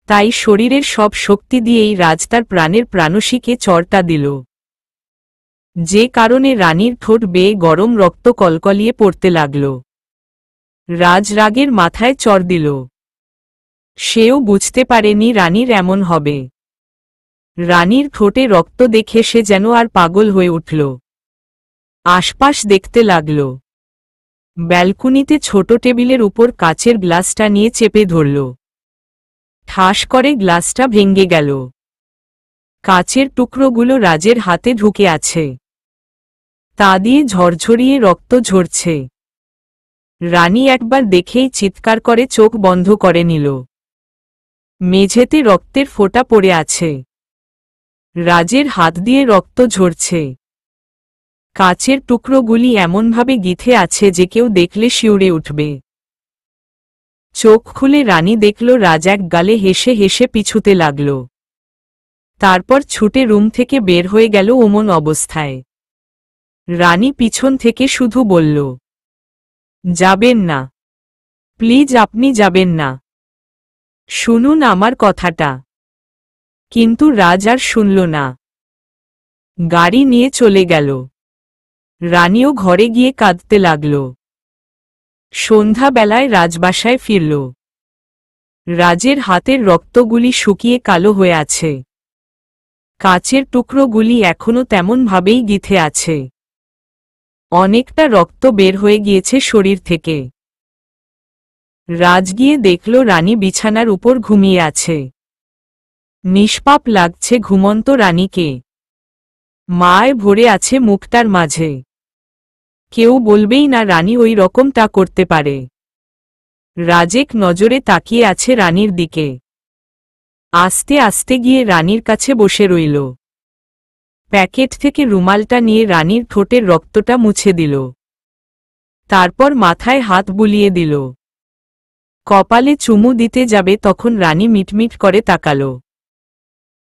তাই শরীরের সব শক্তি দিয়েই রাজ তার প্রাণের প্রাণসীকে চড়টা দিল। যে কারণে রানীর ঠোঁট বেয়ে গরম রক্ত কলকলিয়ে পড়তে লাগল। রাজ রাগের মাথায় চড় দিল। সেও বুঝতে পারেনি রানীর এমন হবে। রানীর ঠোঁটে রক্ত দেখে সে যেন আর পাগল হয়ে উঠল। আশপাশ দেখতে লাগল। ব্যালকনিতে ছোট টেবিলের উপর কাচের গ্লাসটা নিয়ে চেপে ধরল। ঠাস করে গ্লাসটা ভেঙে গেল। কাচের টুকরোগুলো রাজের হাতে ঢুকে আছে। তা দিয়ে ঝরঝরিয়ে রক্ত ঝরছে। রানী একবার দেখেই চিৎকার করে চোখ বন্ধ করে নিল। মেঝেতে রক্তের ফোঁটা পড়ে আছে। রাজের হাত দিয়ে রক্ত ঝরছে। কাচের টুকরোগুলি এমনভাবে গিথে আছে যে কেউ দেখলে শিউরে উঠবে। চোখ খুলে রানী দেখল রাজ এক গালে হেসে হেসে পিছুতে লাগল। তারপর ছুটে রুম থেকে বের হয়ে গেল অমন অবস্থায়। রানী পিছন থেকে শুধু বলল, যাবেন না, প্লিজ আপনি যাবেন না, শুনুন আমার কথাটা। কিন্তু রাজ আর শুনল না। গাড়ি নিয়ে চলে গেল। রানীও ঘরে গিয়ে কাঁদতে লাগল। সন্ধ্যাবেলায় রাজবাসায় ফিরল। রাজের হাতের রক্তগুলি শুকিয়ে কালো হয়ে আছে। কাচের টুকরোগুলি এখনো তেমনভাবেই গিথে আছে। অনেকটা রক্ত বের হয়ে গিয়েছে শরীর থেকে। রাজ গিয়ে দেখল রানী বিছানার উপর ঘুমিয়ে আছে। নিষ্পাপ লাগছে ঘুমন্ত রানীকে। মায় ভরে আছে মুখটার মাঝে। কেউ বলবেই না রানী ওই রকমটা করতে পারে। রাজেক নজরে তাকিয়ে আছে রানীর দিকে। আস্তে আস্তে গিয়ে রানীর কাছে বসে রইল। প্যাকেট থেকে রুমালটা নিয়ে রানীর ঠোঁটের রক্তটা মুছে দিল। তারপর মাথায় হাত বুলিয়ে দিল। কপালে চুমু দিতে যাবে তখন রানী মিটমিট করে তাকাল।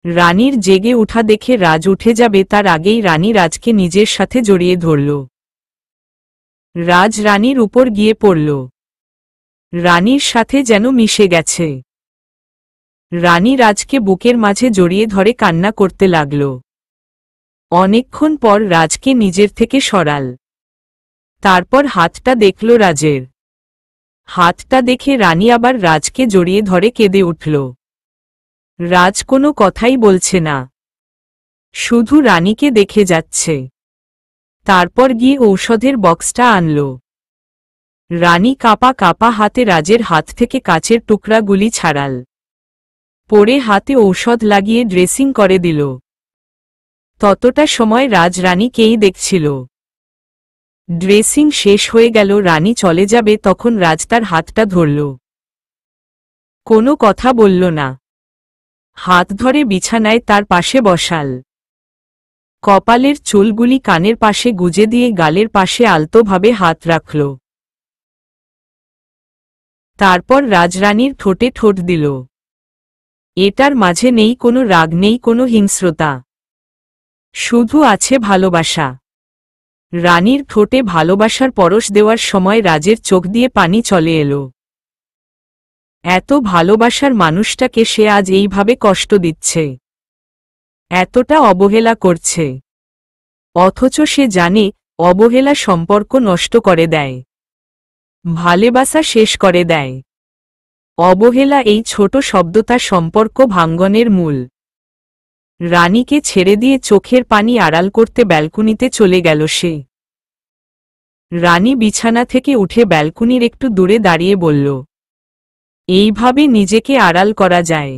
রানীর জেগে উঠা দেখে রাজ উঠে যাবে তার আগেই রানী রাজকে নিজের সাথে জড়িয়ে ধরল। রাজ রানীর উপর গিয়ে পড়ল। রানীর সাথে যেন মিশে গেছে। রানী রাজকে বুকের মাঝে জড়িয়ে ধরে কান্না করতে লাগল। অনেকক্ষণ পর রাজকে নিজের থেকে সরাল। তারপর হাতটা দেখল রাজের। হাতটা দেখে রানী আবার রাজকে জড়িয়ে ধরে কেঁদে উঠল। রাজ কোনো কথাই বলছে না, শুধু রানীকে দেখে যাচ্ছে। তারপর গিয়ে ঔষধের বক্সটা আনল। রানী কাঁপা কাঁপা হাতে রাজের হাত থেকে কাচের টুকরাগুলি ছাড়াল। পরে হাতে ঔষধ লাগিয়ে ড্রেসিং করে দিল। ততটা সময় রাজ রানীকেই দেখছিল। ড্রেসিং শেষ হয়ে গেল, রানী চলে যাবে তখন রাজ তার হাতটা ধরল। কোনো কথা বলল না। হাত ধরে বিছানায় তার পাশে বসাল। কপালের চুলগুলি কানের পাশে গুজে দিয়ে গালের পাশে আলতোভাবে হাত রাখল। তারপর রাজরানীর ঠোঁটে ঠোঁট দিল। এটার মাঝে নেই কোনো রাগ, নেই কোনো হিংস্রতা, শুধু আছে ভালোবাসা। রানীর ঠোঁটে ভালোবাসার পরশ দেওয়ার সময় রাজের চোখ দিয়ে পানি চলে এলো। এত ভালোবাসার মানুষটাকে সে আজ এইভাবে কষ্ট দিচ্ছে, এতটা অবহেলা করছে। অথচ সে জানে অবহেলা সম্পর্ক নষ্ট করে দেয়, ভালোবাসা শেষ করে দেয়। অবহেলা এই ছোট শব্দটা সম্পর্ক ভাঙ্গনের মূল। রানীকে ছেড়ে দিয়ে চোখের পানি আড়াল করতে ব্যালকনিতে চলে গেল সে। রানী বিছানা থেকে উঠে ব্যালকনির একটু দূরে দাঁড়িয়ে বলল, এইভাবে নিজেকে আড়াল করা যায়?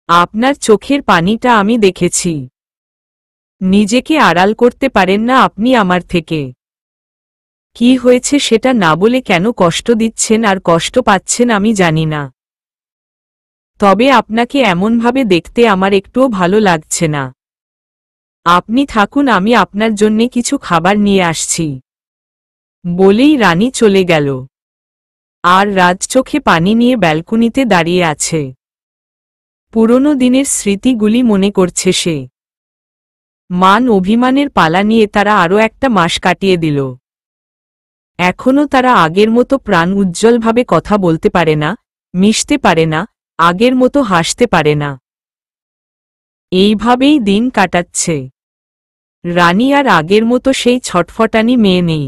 আপনার চোখের পানিটা আমি দেখেছি। নিজেকে আড়াল করতে পারেন না আপনি আমার থেকে। কি হয়েছে সেটা না বলে কেন কষ্ট দিচ্ছেন আর কষ্ট পাচ্ছেন আমি জানি না। তবে আপনাকে এমনভাবে দেখতে আমার একটুও ভালো লাগছে না। আপনি থাকুন, আমি আপনার জন্যে কিছু খাবার নিয়ে আসছি। বলেই রানী চলে গেল। আর রাজ চোখে পানি নিয়ে ব্যালকনিতে দাঁড়িয়ে আছে। পুরনো দিনের স্মৃতিগুলি মনে করছে সে। মান অভিমানের পালা নিয়ে তারা আরও একটা মাস কাটিয়ে দিল। এখনও তারা আগের মতো প্রাণ উজ্জ্বলভাবে কথা বলতে পারে না, মিশতে পারে না, আগের মতো হাসতে পারে না। এইভাবেই দিন কাটাচ্ছে। রানী আর আগের মতো সেই ছটফটানি মেয়ে নেই।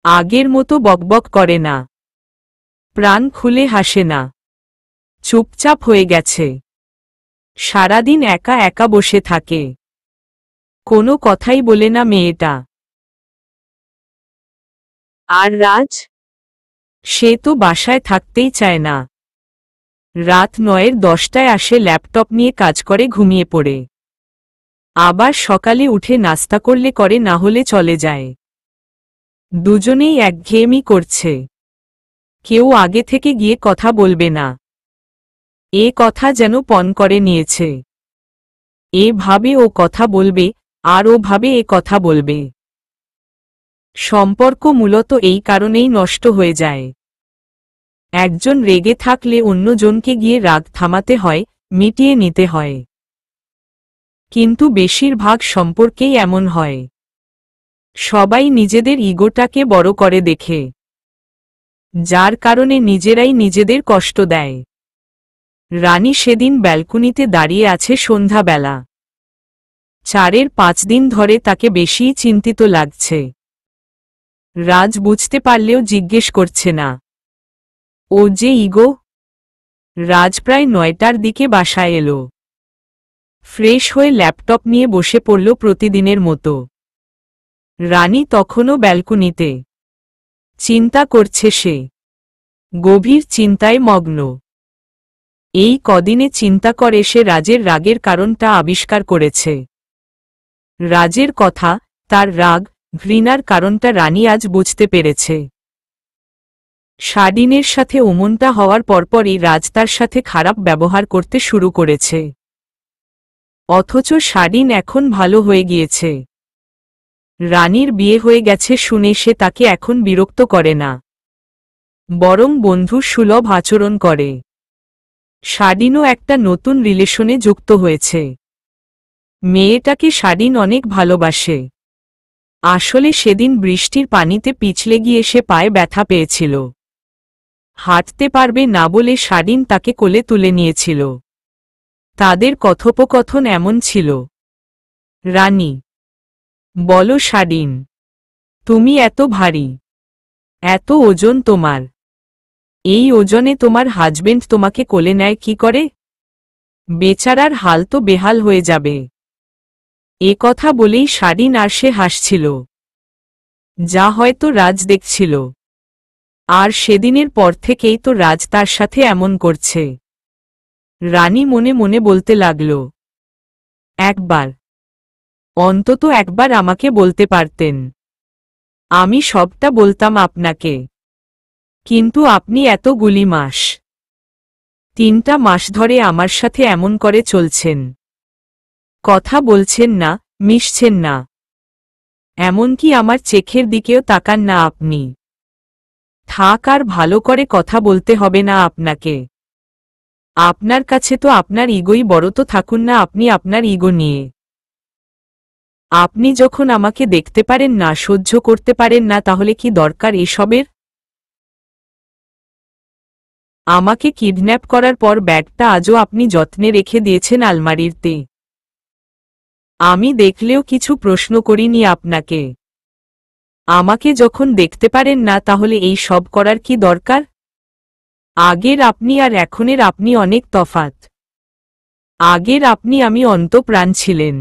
আগের মতো বকবক করে না, প্রাণ খুলে হাসে না, চুপচাপ হয়ে গেছে। সারাদিন একা একা বসে থাকে, কোনো কথাই বলে না মেয়েটা। আর রাজ? সে তো বাসায় থাকতেই চায় না। রাত 9-10টায় আসে, ল্যাপটপ নিয়ে কাজ করে, ঘুমিয়ে পড়ে। আবার সকালে উঠে নাস্তা করলে করে, না হলে চলে যায়। দুজনেই একঘেয়েমি করছে। কেউ আগে থেকে গিয়ে কথা বলবে না। এ কথা যেন পণ করে নিয়েছে। এ ভাবে ও কথা বলবে, আর ও ভাবে এ কথা বলবে। সম্পর্ক মূলত এই কারণেই নষ্ট হয়ে যায়। একজন রেগে থাকলে অন্যজনকে গিয়ে রাগ থামাতে হয়, মিটিয়ে নিতে হয়। কিন্তু বেশিরভাগ সম্পর্কেই এমন হয়। সবাই নিজেদের ইগোটাকে বড় করে দেখে, যার কারণে নিজেরাই নিজেদের কষ্ট দেয়। রানী সেদিন ব্যালকনিতে দাঁড়িয়ে আছে সন্ধ্যাবেলা। 4-5 দিন ধরে তাকে বেশিই চিন্তিত লাগছে। রাজ বুঝতে পারলেও জিজ্ঞেস করছে না। ও যে ইগো। রাজ প্রায় 9টার দিকে বাসায় এলো। ফ্রেশ হয়ে ল্যাপটপ নিয়ে বসে পড়ল প্রতিদিনের মতো। রানী তখনও ব্যালকনিতে। চিন্তা করছে সে। গভীর চিন্তায় মগ্ন। এই কদিনে চিন্তা করে সে রাজের রাগের কারণটা আবিষ্কার করেছে। রাজের কথা, তার রাগ, ঘৃণার কারণটা রানী আজ বুঝতে পেরেছে। শাডিনের সাথে ওমনটা হওয়ার পরপরই রাজ তার সাথে খারাপ ব্যবহার করতে শুরু করেছে। অথচ শাডিন এখন ভালো হয়ে গিয়েছে। রানীর বিয়ে হয়ে গেছে শুনে সে তাকে এখন বিরক্ত করে না, বরং বন্ধু সুলভ আচরণ করে। শাডিনও একটা নতুন রিলেশনে যুক্ত হয়েছে। মেয়েটাকে শাডিন অনেক ভালোবাসে। আসলে সেদিন বৃষ্টির পানিতে পিছলে গিয়ে সে পায়ে ব্যথা পেয়েছিল। হাঁটতে পারবে না বলে শাডিন তাকে কোলে তুলে নিয়েছিল। তাদের কথোপকথন এমন ছিল। রানী বলো শাডিন, তুমি এত ভারী, এত ওজন তোমার। এই ওজনে তোমার হাজবেন্ড তোমাকে কোলে নেয় কি করে? বেচারার হাল তো বেহাল হয়ে যাবে। এ কথা বলেই শাডিন আর সে হাসছিল, যা হয়তো রাজ দেখছিল। আর সেদিনের পর থেকেই তো রাজ তার সাথে এমন করছে। রানী মনে মনে বলতে লাগল, একবার, অন্তত একবার আমাকে বলতে পারতেন। আমি সবটা বলতাম আপনাকে। কিন্তু আপনি এতগুলি মাস, 3টা মাস ধরে আমার সাথে এমন করে চলছেন। কথা বলছেন না, মিশছেন না। এমনকি আমার চোখের দিকেও তাকান না আপনি। থাক, আর ভালো করে কথা বলতে হবে না আপনাকে। আপনার কাছে তো আপনার ইগোই বড়, তো থাকুন না আপনি আপনার ইগো নিয়ে। আপনি যখন আমাকে দেখতে পারেন না, সহ্য করতে পারেন না, তাহলে কি দরকার এসবের? আমাকে কিডন্যাপ করার পর ব্যাগটা আজও আপনি যত্নে রেখে দিয়েছেন আলমারিতে। আমি দেখলেও কিছু প্রশ্ন করিনি আপনাকে। আমাকে যখন দেখতে পারেন না, তাহলে এই সব করার কি দরকার? আগের আপনি আর এখনের আপনি অনেক তফাৎ। আগের আপনি আমি অন্তঃপ্রাণ ছিলেন।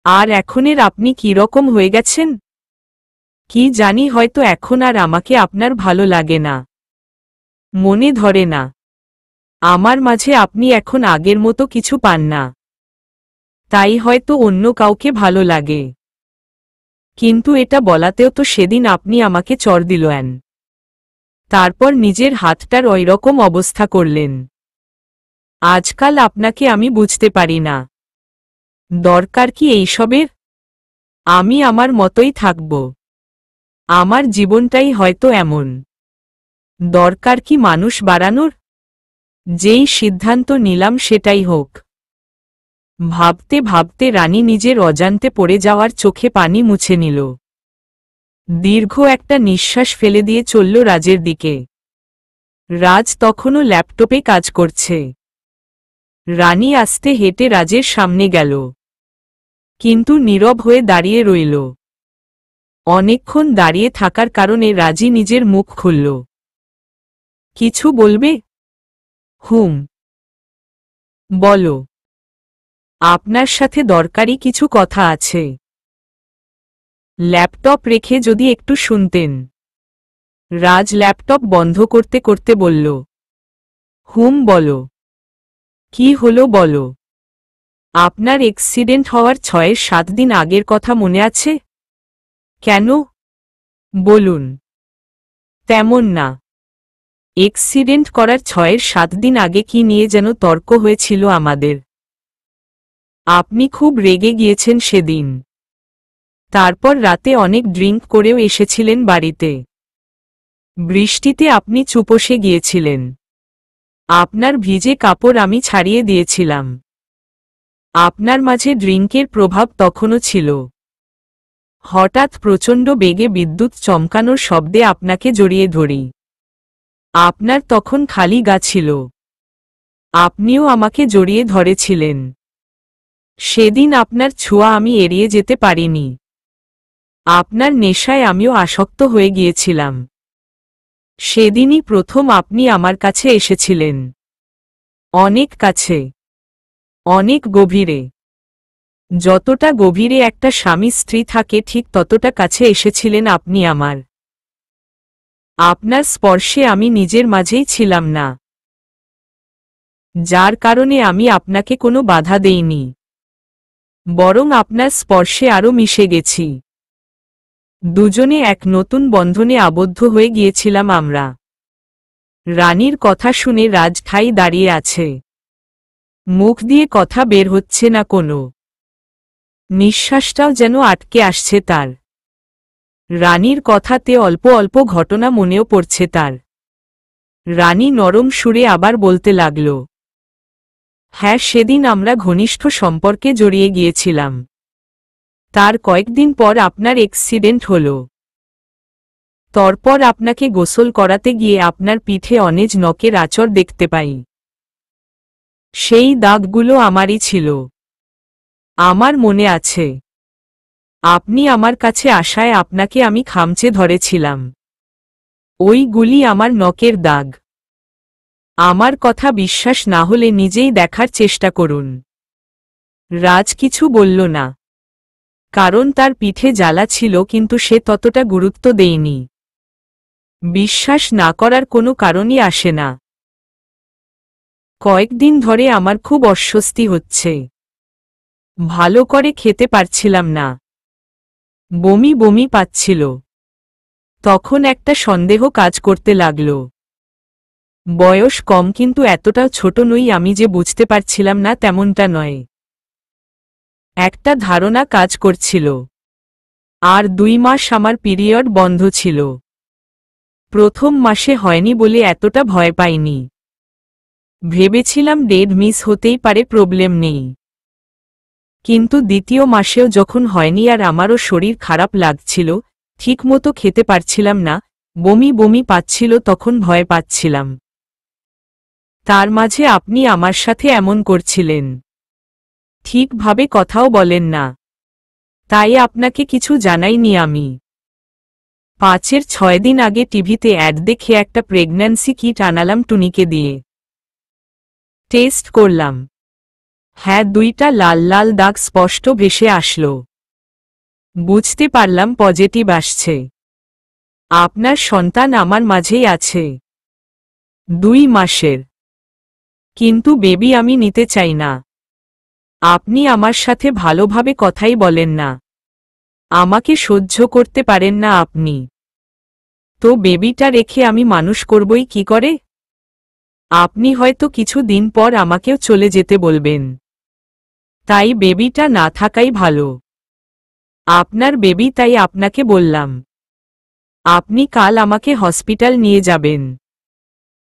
আর এখনের আপনি কি রকম হয়ে গেছেন? কি জানি, হয়তো এখন আর আমাকে আপনার ভালো লাগে না, মনে ধরে না। আমার মাঝে আপনি এখন আগের মতো কিছু পান না। তাই হয়তো অন্য কাউকে ভালো লাগে। কিন্তু এটা বলাতেও তো সেদিন আপনি আমাকে চড় দিলেন। তারপর নিজের হাতটার ওইরকম অবস্থা করলেন। আজকাল আপনাকে আমি বুঝতে পারি না। দরকার কি এইসবের? আমি আমার মতোই থাকব। আমার জীবনটাই হয়তো এমন। দরকার কি মানুষ বাড়ানোর? যেই সিদ্ধান্ত নিলাম সেটাই হোক। ভাবতে ভাবতে রানী নিজের অজান্তে পড়ে যাওয়ার চোখে পানি মুছে নিল। দীর্ঘ একটা নিঃশ্বাস ফেলে দিয়ে চলল রাজের দিকে। রাজ তখনও ল্যাপটপে কাজ করছে। রানী আস্তে হেঁটে রাজের সামনে গেল, কিন্তু নীরব হয়ে দাঁড়িয়ে রইল। অনেকক্ষণ দাঁড়িয়ে থাকার কারণে রাজি নিজের মুখ খুলল। কিছু বলবে? হুম, বলো। আপনার সাথে দরকারি কিছু কথা আছে। ল্যাপটপ রেখে যদি একটু শুনতেন। রাজ ল্যাপটপ বন্ধ করতে করতে বলল, হুম বলো। কি হলো বলো। আপনার অ্যাক্সিডেন্ট হওয়ার 6-7 দিন আগের কথা মনে আছে? কেন? বলুন। তেমন না। অ্যাক্সিডেন্ট করার 6-7 দিন আগে কি নিয়ে যেন তর্ক হয়েছিল আমাদের। আপনি খুব রেগে গিয়েছেন সেদিন। তারপর রাতে অনেক ড্রিঙ্ক করেও এসেছিলেন বাড়িতে। বৃষ্টিতে আপনি চুপসে গিয়েছিলেন। আপনার ভিজে কাপড় আমি ছাড়িয়ে দিয়েছিলাম। আপনার মাঝে ড্রিঙ্কের প্রভাব তখনও ছিল। হঠাৎ প্রচণ্ড বেগে বিদ্যুৎ চমকানোর শব্দে আপনাকে জড়িয়ে ধরি। আপনার তখন খালি গা ছিল। আপনিও আমাকে জড়িয়ে ধরেছিলেন। সেদিন আপনার ছোঁয়া আমি এড়িয়ে যেতে পারিনি। আপনার নেশায় আমিও আসক্ত হয়ে গিয়েছিলাম। সেদিনই প্রথম আপনি আমার কাছে এসেছিলেন। অনেক কাছে, অনেক গভীরে। যতটা গভীরে একটা স্বামী স্ত্রী থাকে ঠিক ততটা কাছে এসেছিলেন আপনি আমার। আপনার স্পর্শে আমি নিজের মাঝেই ছিলাম না, যার কারণে আমি আপনাকে কোনো বাধা দেইনি, বরং আপনার স্পর্শে আরও মিশে গেছি। দুজনে এক নতুন বন্ধনে আবদ্ধ হয়ে গিয়েছিলাম আমরা। রানীর কথা শুনে রাজ ঠাই দাঁড়িয়ে আছে। মুখ দিয়ে কথা বের হচ্ছে না কোনো। নিঃশ্বাসটাও যেন আটকে আসছে তার। রানীর কথাতে অল্প অল্প ঘটনা মনেও পড়ছে তার। রানী নরম সুরে আবার বলতে লাগল, হ্যাঁ সেদিন আমরা ঘনিষ্ঠ সম্পর্কে জড়িয়ে গিয়েছিলাম। তার কয়েকদিন পর আপনার অ্যাক্সিডেন্ট হল। তারপর আপনাকে গোসল করাতে গিয়ে আপনার পিঠে অনেক নখের আঁচড় দেখতে পাই। সেই দাগগুলো আমারই ছিল। আমার মনে আছে, আপনি আমার কাছে আসায় আপনাকে আমি খামচে ধরেছিলাম। ওইগুলি আমার নখের দাগ। আমার কথা বিশ্বাস না হলে নিজেই দেখার চেষ্টা করুন। রাজ কিছু বলল না, কারণ তার পিঠে জ্বালা ছিল, কিন্তু সে ততটা গুরুত্ব দেয়নি। বিশ্বাস না করার কোনো কারণই আসে না। কয়েকদিন ধরে আমার খুব অস্বস্তি হচ্ছে। ভালো করে খেতে পারছিলাম না। বমি বমি পাচ্ছিল। তখন একটা সন্দেহ কাজ করতে লাগল। বয়স কম, কিন্তু এতটাও ছোট নই আমি যে বুঝতে পারছিলাম না তেমনটা নয়। একটা ধারণা কাজ করছিল। আর 2 মাস আমার পিরিয়ড বন্ধ ছিল। প্রথম মাসে হয়নি বলে এতটা ভয় পাইনি। ভেবেছিলাম ডেট মিস হতেই পারে, প্রবলেম নেই। কিন্তু দ্বিতীয় মাসেও যখন হয়নি আর আমারও শরীর খারাপ লাগছিল, ঠিকমতো খেতে পারছিলাম না, বমি বমি পাচ্ছিল, তখন ভয় পাচ্ছিলাম। তার মাঝে আপনি আমার সাথে এমন করছিলেন। ঠিকভাবে কথাও বলেন না। তাই আপনাকে কিছু জানাইনি আমি। 5-6 দিন আগে টিভিতে অ্যাড দেখে একটা প্রেগন্যান্সি কিট আনালাম টুনিকে দিয়ে। টেস্ট করলাম। হ্যাঁ, 2টা লাল লাল দাগ স্পষ্ট ভেসে আসলো। বুঝতে পারলাম পজিটিভ আসছে। আপনার সন্তান আমার মাঝেই আছে। 2 মাসের। কিন্তু বেবি আমি নিতে চাই না। আপনি আমার সাথে ভালোভাবে কথাই বলেন না। আমাকে সহ্য করতে পারেন না আপনি। তো বেবিটা রেখে আমি মানুষ করবই কি করে? আপনি হয়তো কিছু দিন পর আমাকেও চলে যেতে বলবেন। তাই বেবিটা না থাকাই ভালো। আপনার বেবি, তাই আপনাকে বললাম। আপনি কাল আমাকে হসপিটাল নিয়ে যাবেন।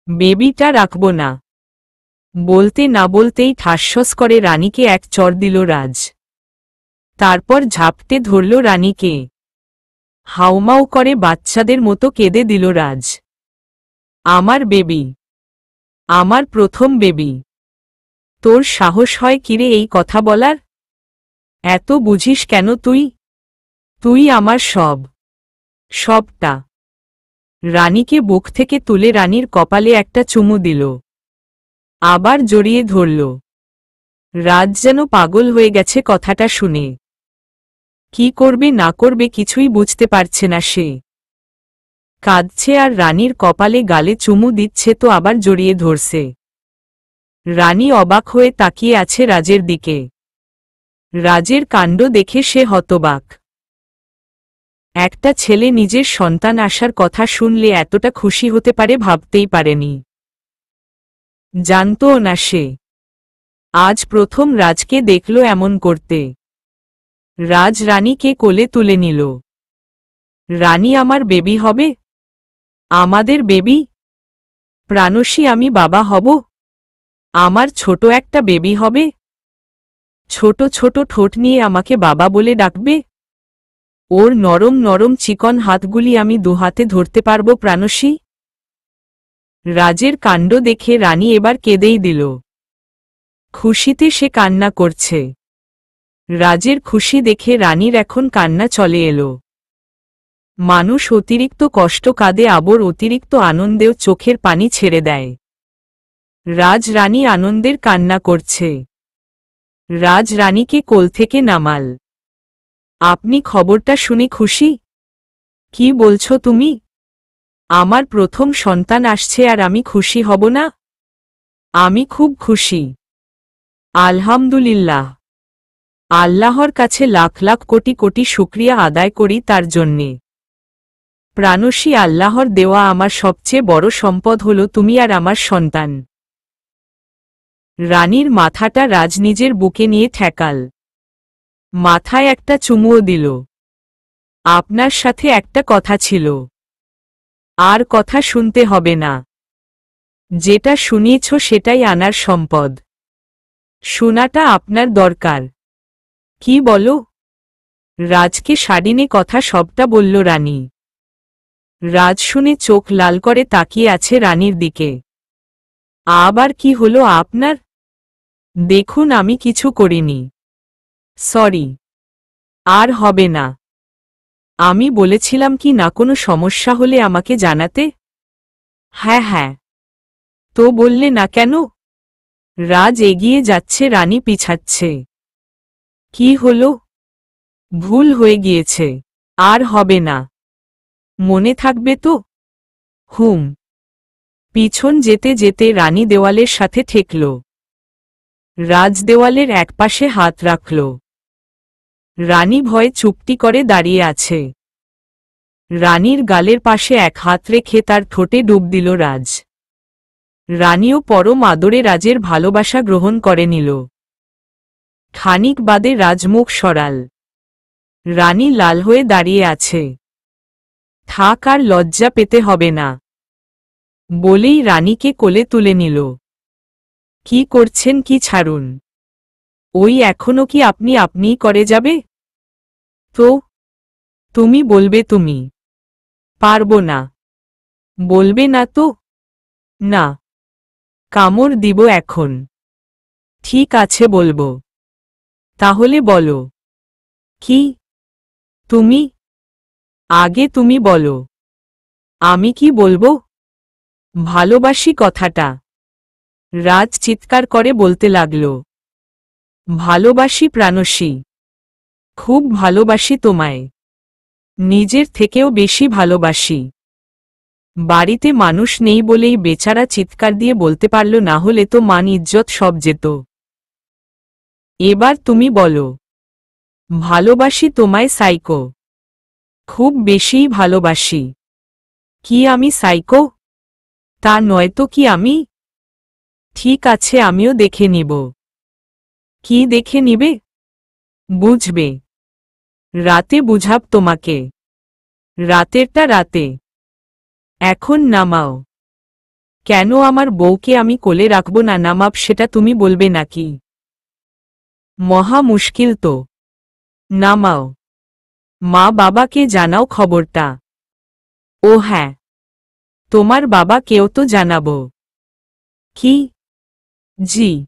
বেবিটা রাখব না। বলতে না বলতেই ঠাসঠাস করে রানীকে এক চড় দিল রাজ। তারপর ঝাপটে ধরল রানীকে। হাউমাউ করে বাচ্চাদের মতো কেঁদে দিল রাজ। আমার বেবি, আমার প্রথম বেবি। তোর সাহস হয় কিরে এই কথা বলার? এত বুঝিস কেন তুই? তুই আমার সব, সবটা। রানীকে বুক থেকে তুলে রানীর কপালে একটা চুমু দিল। আবার জড়িয়ে ধরল। রাজ যেন পাগল হয়ে গেছে কথাটা শুনে। কি করবে না করবে কিছুই বুঝতে পারছে না সে। কাঁদছে আর রানীর কপালে গালে চুমু দিচ্ছে তো আবার জড়িয়ে ধরছে। রানী অবাক হয়ে তাকিয়ে আছে রাজের দিকে। রাজের কাণ্ড দেখে সে হতবাক। একটা ছেলে নিজের সন্তান আসার কথা শুনলে এতটা খুশি হতে পারে ভাবতেই পারেনি। জানতও না সে। আজ প্রথম রাজকে দেখল এমন করতে। রাজ রানীকে কোলে তুলে নিল। রানী আমার বেবি হবে? আমাদের বেবি? প্রাণসী আমি বাবা হব? আমার ছোট একটা বেবি হবে? ছোট ছোট ঠোঁট নিয়ে আমাকে বাবা বলে ডাকবে? ওর নরম নরম চিকন হাতগুলি আমি দুহাতে ধরতে পারব প্রাণসী? রাজের কাণ্ড দেখে রানী এবার কেঁদেই দিল। খুশিতে সে কান্না করছে। রাজের খুশি দেখে রানীর এখন কান্না চলে এলো। মানুষ অতিরিক্ত কষ্ট কাঁদে আবার অতিরিক্ত আনন্দেও চোখের পানি ছেড়ে দেয়। রাজ রানী আনন্দের কান্না করছে। রাজ রানীকে কোল থেকে নামাল। আপনি খবরটা শুনে খুশি? কি বলছো তুমি? আমার প্রথম সন্তান আসছে আর আমি খুশি হব না? আমি খুব খুশি। আলহামদুলিল্লাহ। আল্লাহর কাছে লাখ লাখ কোটি কোটি শুকরিয়া আদায় করি তার জন্যে। প্রাণসী আল্লাহর দেওয়া আমার সবচেয়ে বড় সম্পদ হলো তুমি আর আমার সন্তান। রানীর মাথাটা রাজ নিজের বুকে নিয়ে ঠেকাল। মাথায় একটা চুমুও দিল। আপনার সাথে একটা কথা ছিল। আর কথা শুনতে হবে না। যেটা শুনিয়েছ সেটাই আনার সম্পদ। শোনাটা আপনার দরকার। কি বলো? রাজকে সাডিনে কথা সবটা বলল রানী। রাজ শুনে চোখ লাল করে তাকিয়ে আছে রানীর দিকে। আবার কি হলো আপনার? দেখুন আমি কিছু করিনি। সরি। আর হবে না। আমি বলেছিলাম কি না কোনো সমস্যা হলে আমাকে জানাতে? হ্যাঁ হ্যাঁ। তো বললে না কেন? রাজ এগিয়ে যাচ্ছে রানী পিছাচ্ছে। কি হলো? ভুল হয়ে গিয়েছে। আর হবে না। মনে থাকবে তো? হুম। পিছন যেতে যেতে রানী দেওয়ালের সাথে ঠেকল। রাজ দেওয়ালের একপাশে হাত রাখল। রানী ভয়ে চুপটি করে দাঁড়িয়ে আছে। রানীর গালের পাশে এক হাত রেখে তার ঠোঁটে ডুব দিল রাজ। রানীও পরম আদরে রাজের ভালোবাসা গ্রহণ করে নিল। খানিক বাদে রাজমুখ সরাল। রানী লাল হয়ে দাঁড়িয়ে আছে। থাক আর লজ্জা পেতে হবে না বলেই রানীকে কোলে তুলে নিল। কি করছেন কি ছাড়ুন। ওই এখনো কি আপনি আপনিই করে যাবে? তো তুমি বলবে তুমি। পারবো না। বলবে না তো? না। কামড় দিব এখন। ঠিক আছে বলবো। তাহলে বলো। কি? তুমি? আগে তুমি বলো। আমি কি বলবো? ভালোবাসি কথাটা। রাজ চিৎকার করে বলতে লাগল। ভালোবাসি প্রাণসী। খুব ভালোবাসি তোমায়। নিজের থেকেও বেশি ভালোবাসি। বাড়িতে মানুষ নেই বলেই বেচারা চিৎকার দিয়ে বলতে পারল, না হলে তো মান ইজ্জত সব যেত। এবার তুমি বলো। ভালোবাসি তোমায় সাইকো। খুব বেশিই ভালোবাসি। কি আমি সাইকো? তা নয়তো কি আমি? ঠিক আছে আমিও দেখে নিব। কি দেখে নিবে? বুঝবে। রাতে বুঝাব তোমাকে। রাতেরটা রাতে। এখন নামাও। কেন আমার বউকে আমি কোলে রাখব না? নামাব সেটা তুমি বলবে নাকি? মহা মুশকিল তো। নামাও। মা বাবাকে জানাও খবরটা। ও হ্যাঁ, তোমার বাবাকেও তো জানাবো। কি? জি।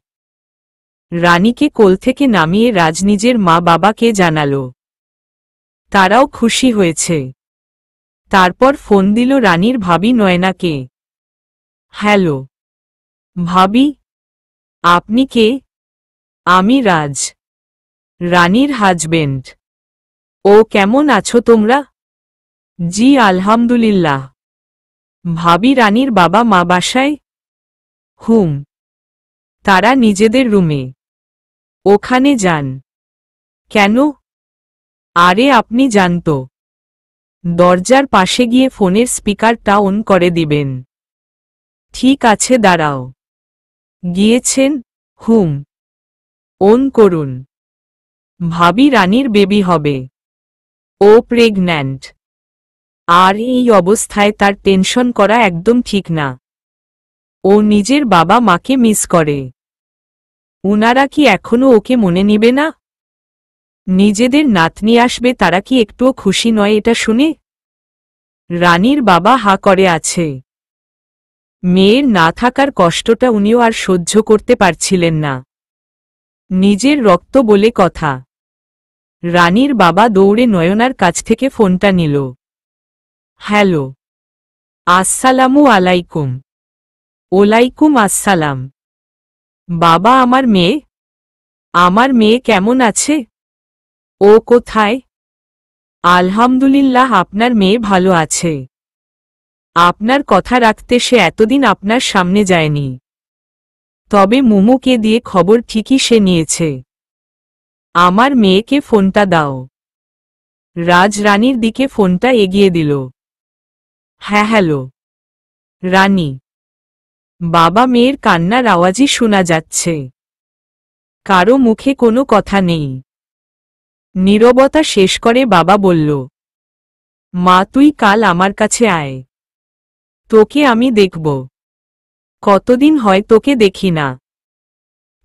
রানীকে কোল থেকে নামিয়ে রাজ নিজের মা বাবাকে জানালো। তারাও খুশি হয়েছে। তারপর ফোন দিল রানীর ভাবি নয়নাকে। হ্যালো ভাবি, আপনি কে? আমি রাজ, রানীর হাজবেন্ড। ও কেমন আছো তোমরা? জি আলহামদুলিল্লাহ। ভাবি রানীর বাবা মা বাসায়? হুম। তারা নিজেদের রুমে। ওখানে যান। কেন? আরে আপনি জানতো। দরজার পাশে গিয়ে ফোনের স্পিকারটা অন করে দিবেন। ঠিক আছে দাঁড়াও। গিয়েছেন? হুম। অন করুন। ভাবি রানীর বেবি হবে। ও প্রেগন্যান্ট। আর এই অবস্থায় তার টেনশন করা একদম ঠিক না। ও নিজের বাবা মাকে মিস করে। উনারা কি এখনো ওকে মনে নিবে না? নিজেদের নাতনি আসবে তারা কি একটুও খুশি নয় এটা শুনে? রানীর বাবা হা করে আছে। মেয়ের না থাকার কষ্টটা উনিও আর সহ্য করতে পারছিলেন না। নিজের রক্ত বলে কথা। রানীর বাবা দৌড়ে নয়নার কাছ থেকে ফোনটা নিল। হ্যালো। আসসালামু আলাইকুম। ওলাইকুম আসসালাম। বাবা আমার মেয়ে কেমন আছে? ও কোথায়? আলহামদুলিল্লাহ আপনার মেয়ে ভালো আছে। আপনার কথা রাখতে সে এতদিন আপনার সামনে যায়নি। তবে মুমুকে দিয়ে খবর ঠিকই সে নিয়েছে। আমার মেয়েকে ফোনটা দাও। রাজ রানীর দিকে ফোনটা এগিয়ে দিল। হ্যাঁ হ্যালো। রানী। বাবা মেয়ের কান্নার আওয়াজই শোনা যাচ্ছে। কারো মুখে কোনো কথা নেই। নীরবতা শেষ করে বাবা বলল, মা তুই কাল আমার কাছে আয়। তোকে আমি দেখব। কতদিন হয় তোকে দেখি না।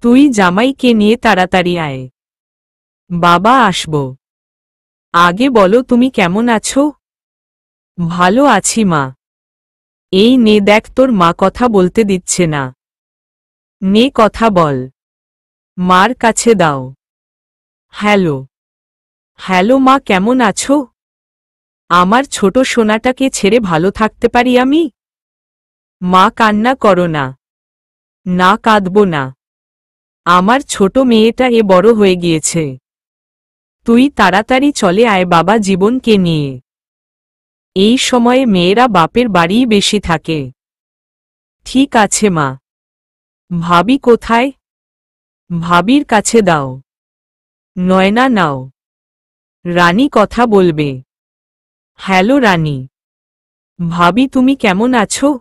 তুই জামাইকে নিয়ে তাড়াতাড়ি আয়। বাবা আসব। আগে বলো তুমি কেমন আছো? ভালো আছি মা। এই নে দেখ তোর মা কথা বলতে দিচ্ছে না। নে কথা বল। মার কাছে দাও। হ্যালো। হ্যালো মা কেমন আছো? আমার ছোট সোনাটাকে ছেড়ে ভালো থাকতে পারি আমি? মা কান্না করো না। না কাঁদব না। আমার ছোট মেয়েটা বড় হয়ে গিয়েছে। তুই তাড়াতাড়ি চলে আয় বাবা জীবনকে নিয়ে। এই সময়ে মেয়েরা বাপের বাড়িই বেশি থাকে। ঠিক আছে মা। ভাবি কোথায়? ভাবির কাছে দাও। নয়না নাও। রানী কথা বলবে। হ্যালো রানী। ভাবি তুমি কেমন আছো?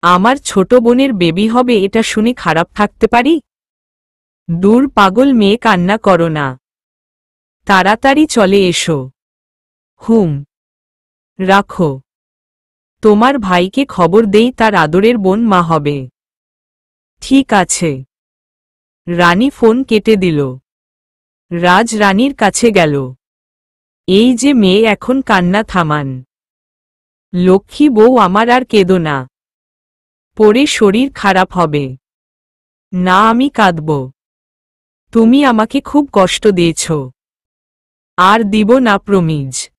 আমার ছোট বোনের বেবি হবে এটা শুনে খারাপ থাকতে পারি? দূর পাগল মেয়ে কান্না করো না। তাড়াতাড়ি চলে এসো। হুম। রাখো। তোমার ভাইকে খবর দেই তার আদরের বোন মা হবে। ঠিক আছে। রানী ফোন কেটে দিল। রাজ রানীর কাছে গেল। এই যে মেয়ে এখন কান্না থামান। লক্ষ্মী বউ আমার আর কেঁদো না। পরে শরীর খারাপ হবে। না আমি কাঁদব। তুমি আমাকে খুব কষ্ট দিয়েছ। আর দিব না প্রমিজ।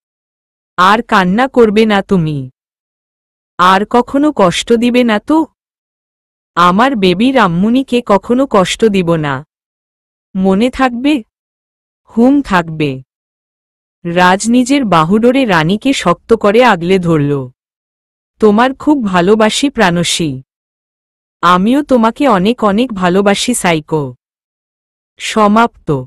আর কান্না করবে না তুমি। আর কখনো কষ্ট দিবে না তো? আমার বেবির আম্মুনিকে কখনো কষ্ট দিব না। মনে থাকবে? হুম থাকবে। রাজ নিজের বাহুডোরে রানীকে শক্ত করে আগলে ধরল। তোমার খুব ভালোবাসি প্রাণসী। আমিও তোমাকে অনেক অনেক ভালোবাসি সাইকো। সমাপ্ত।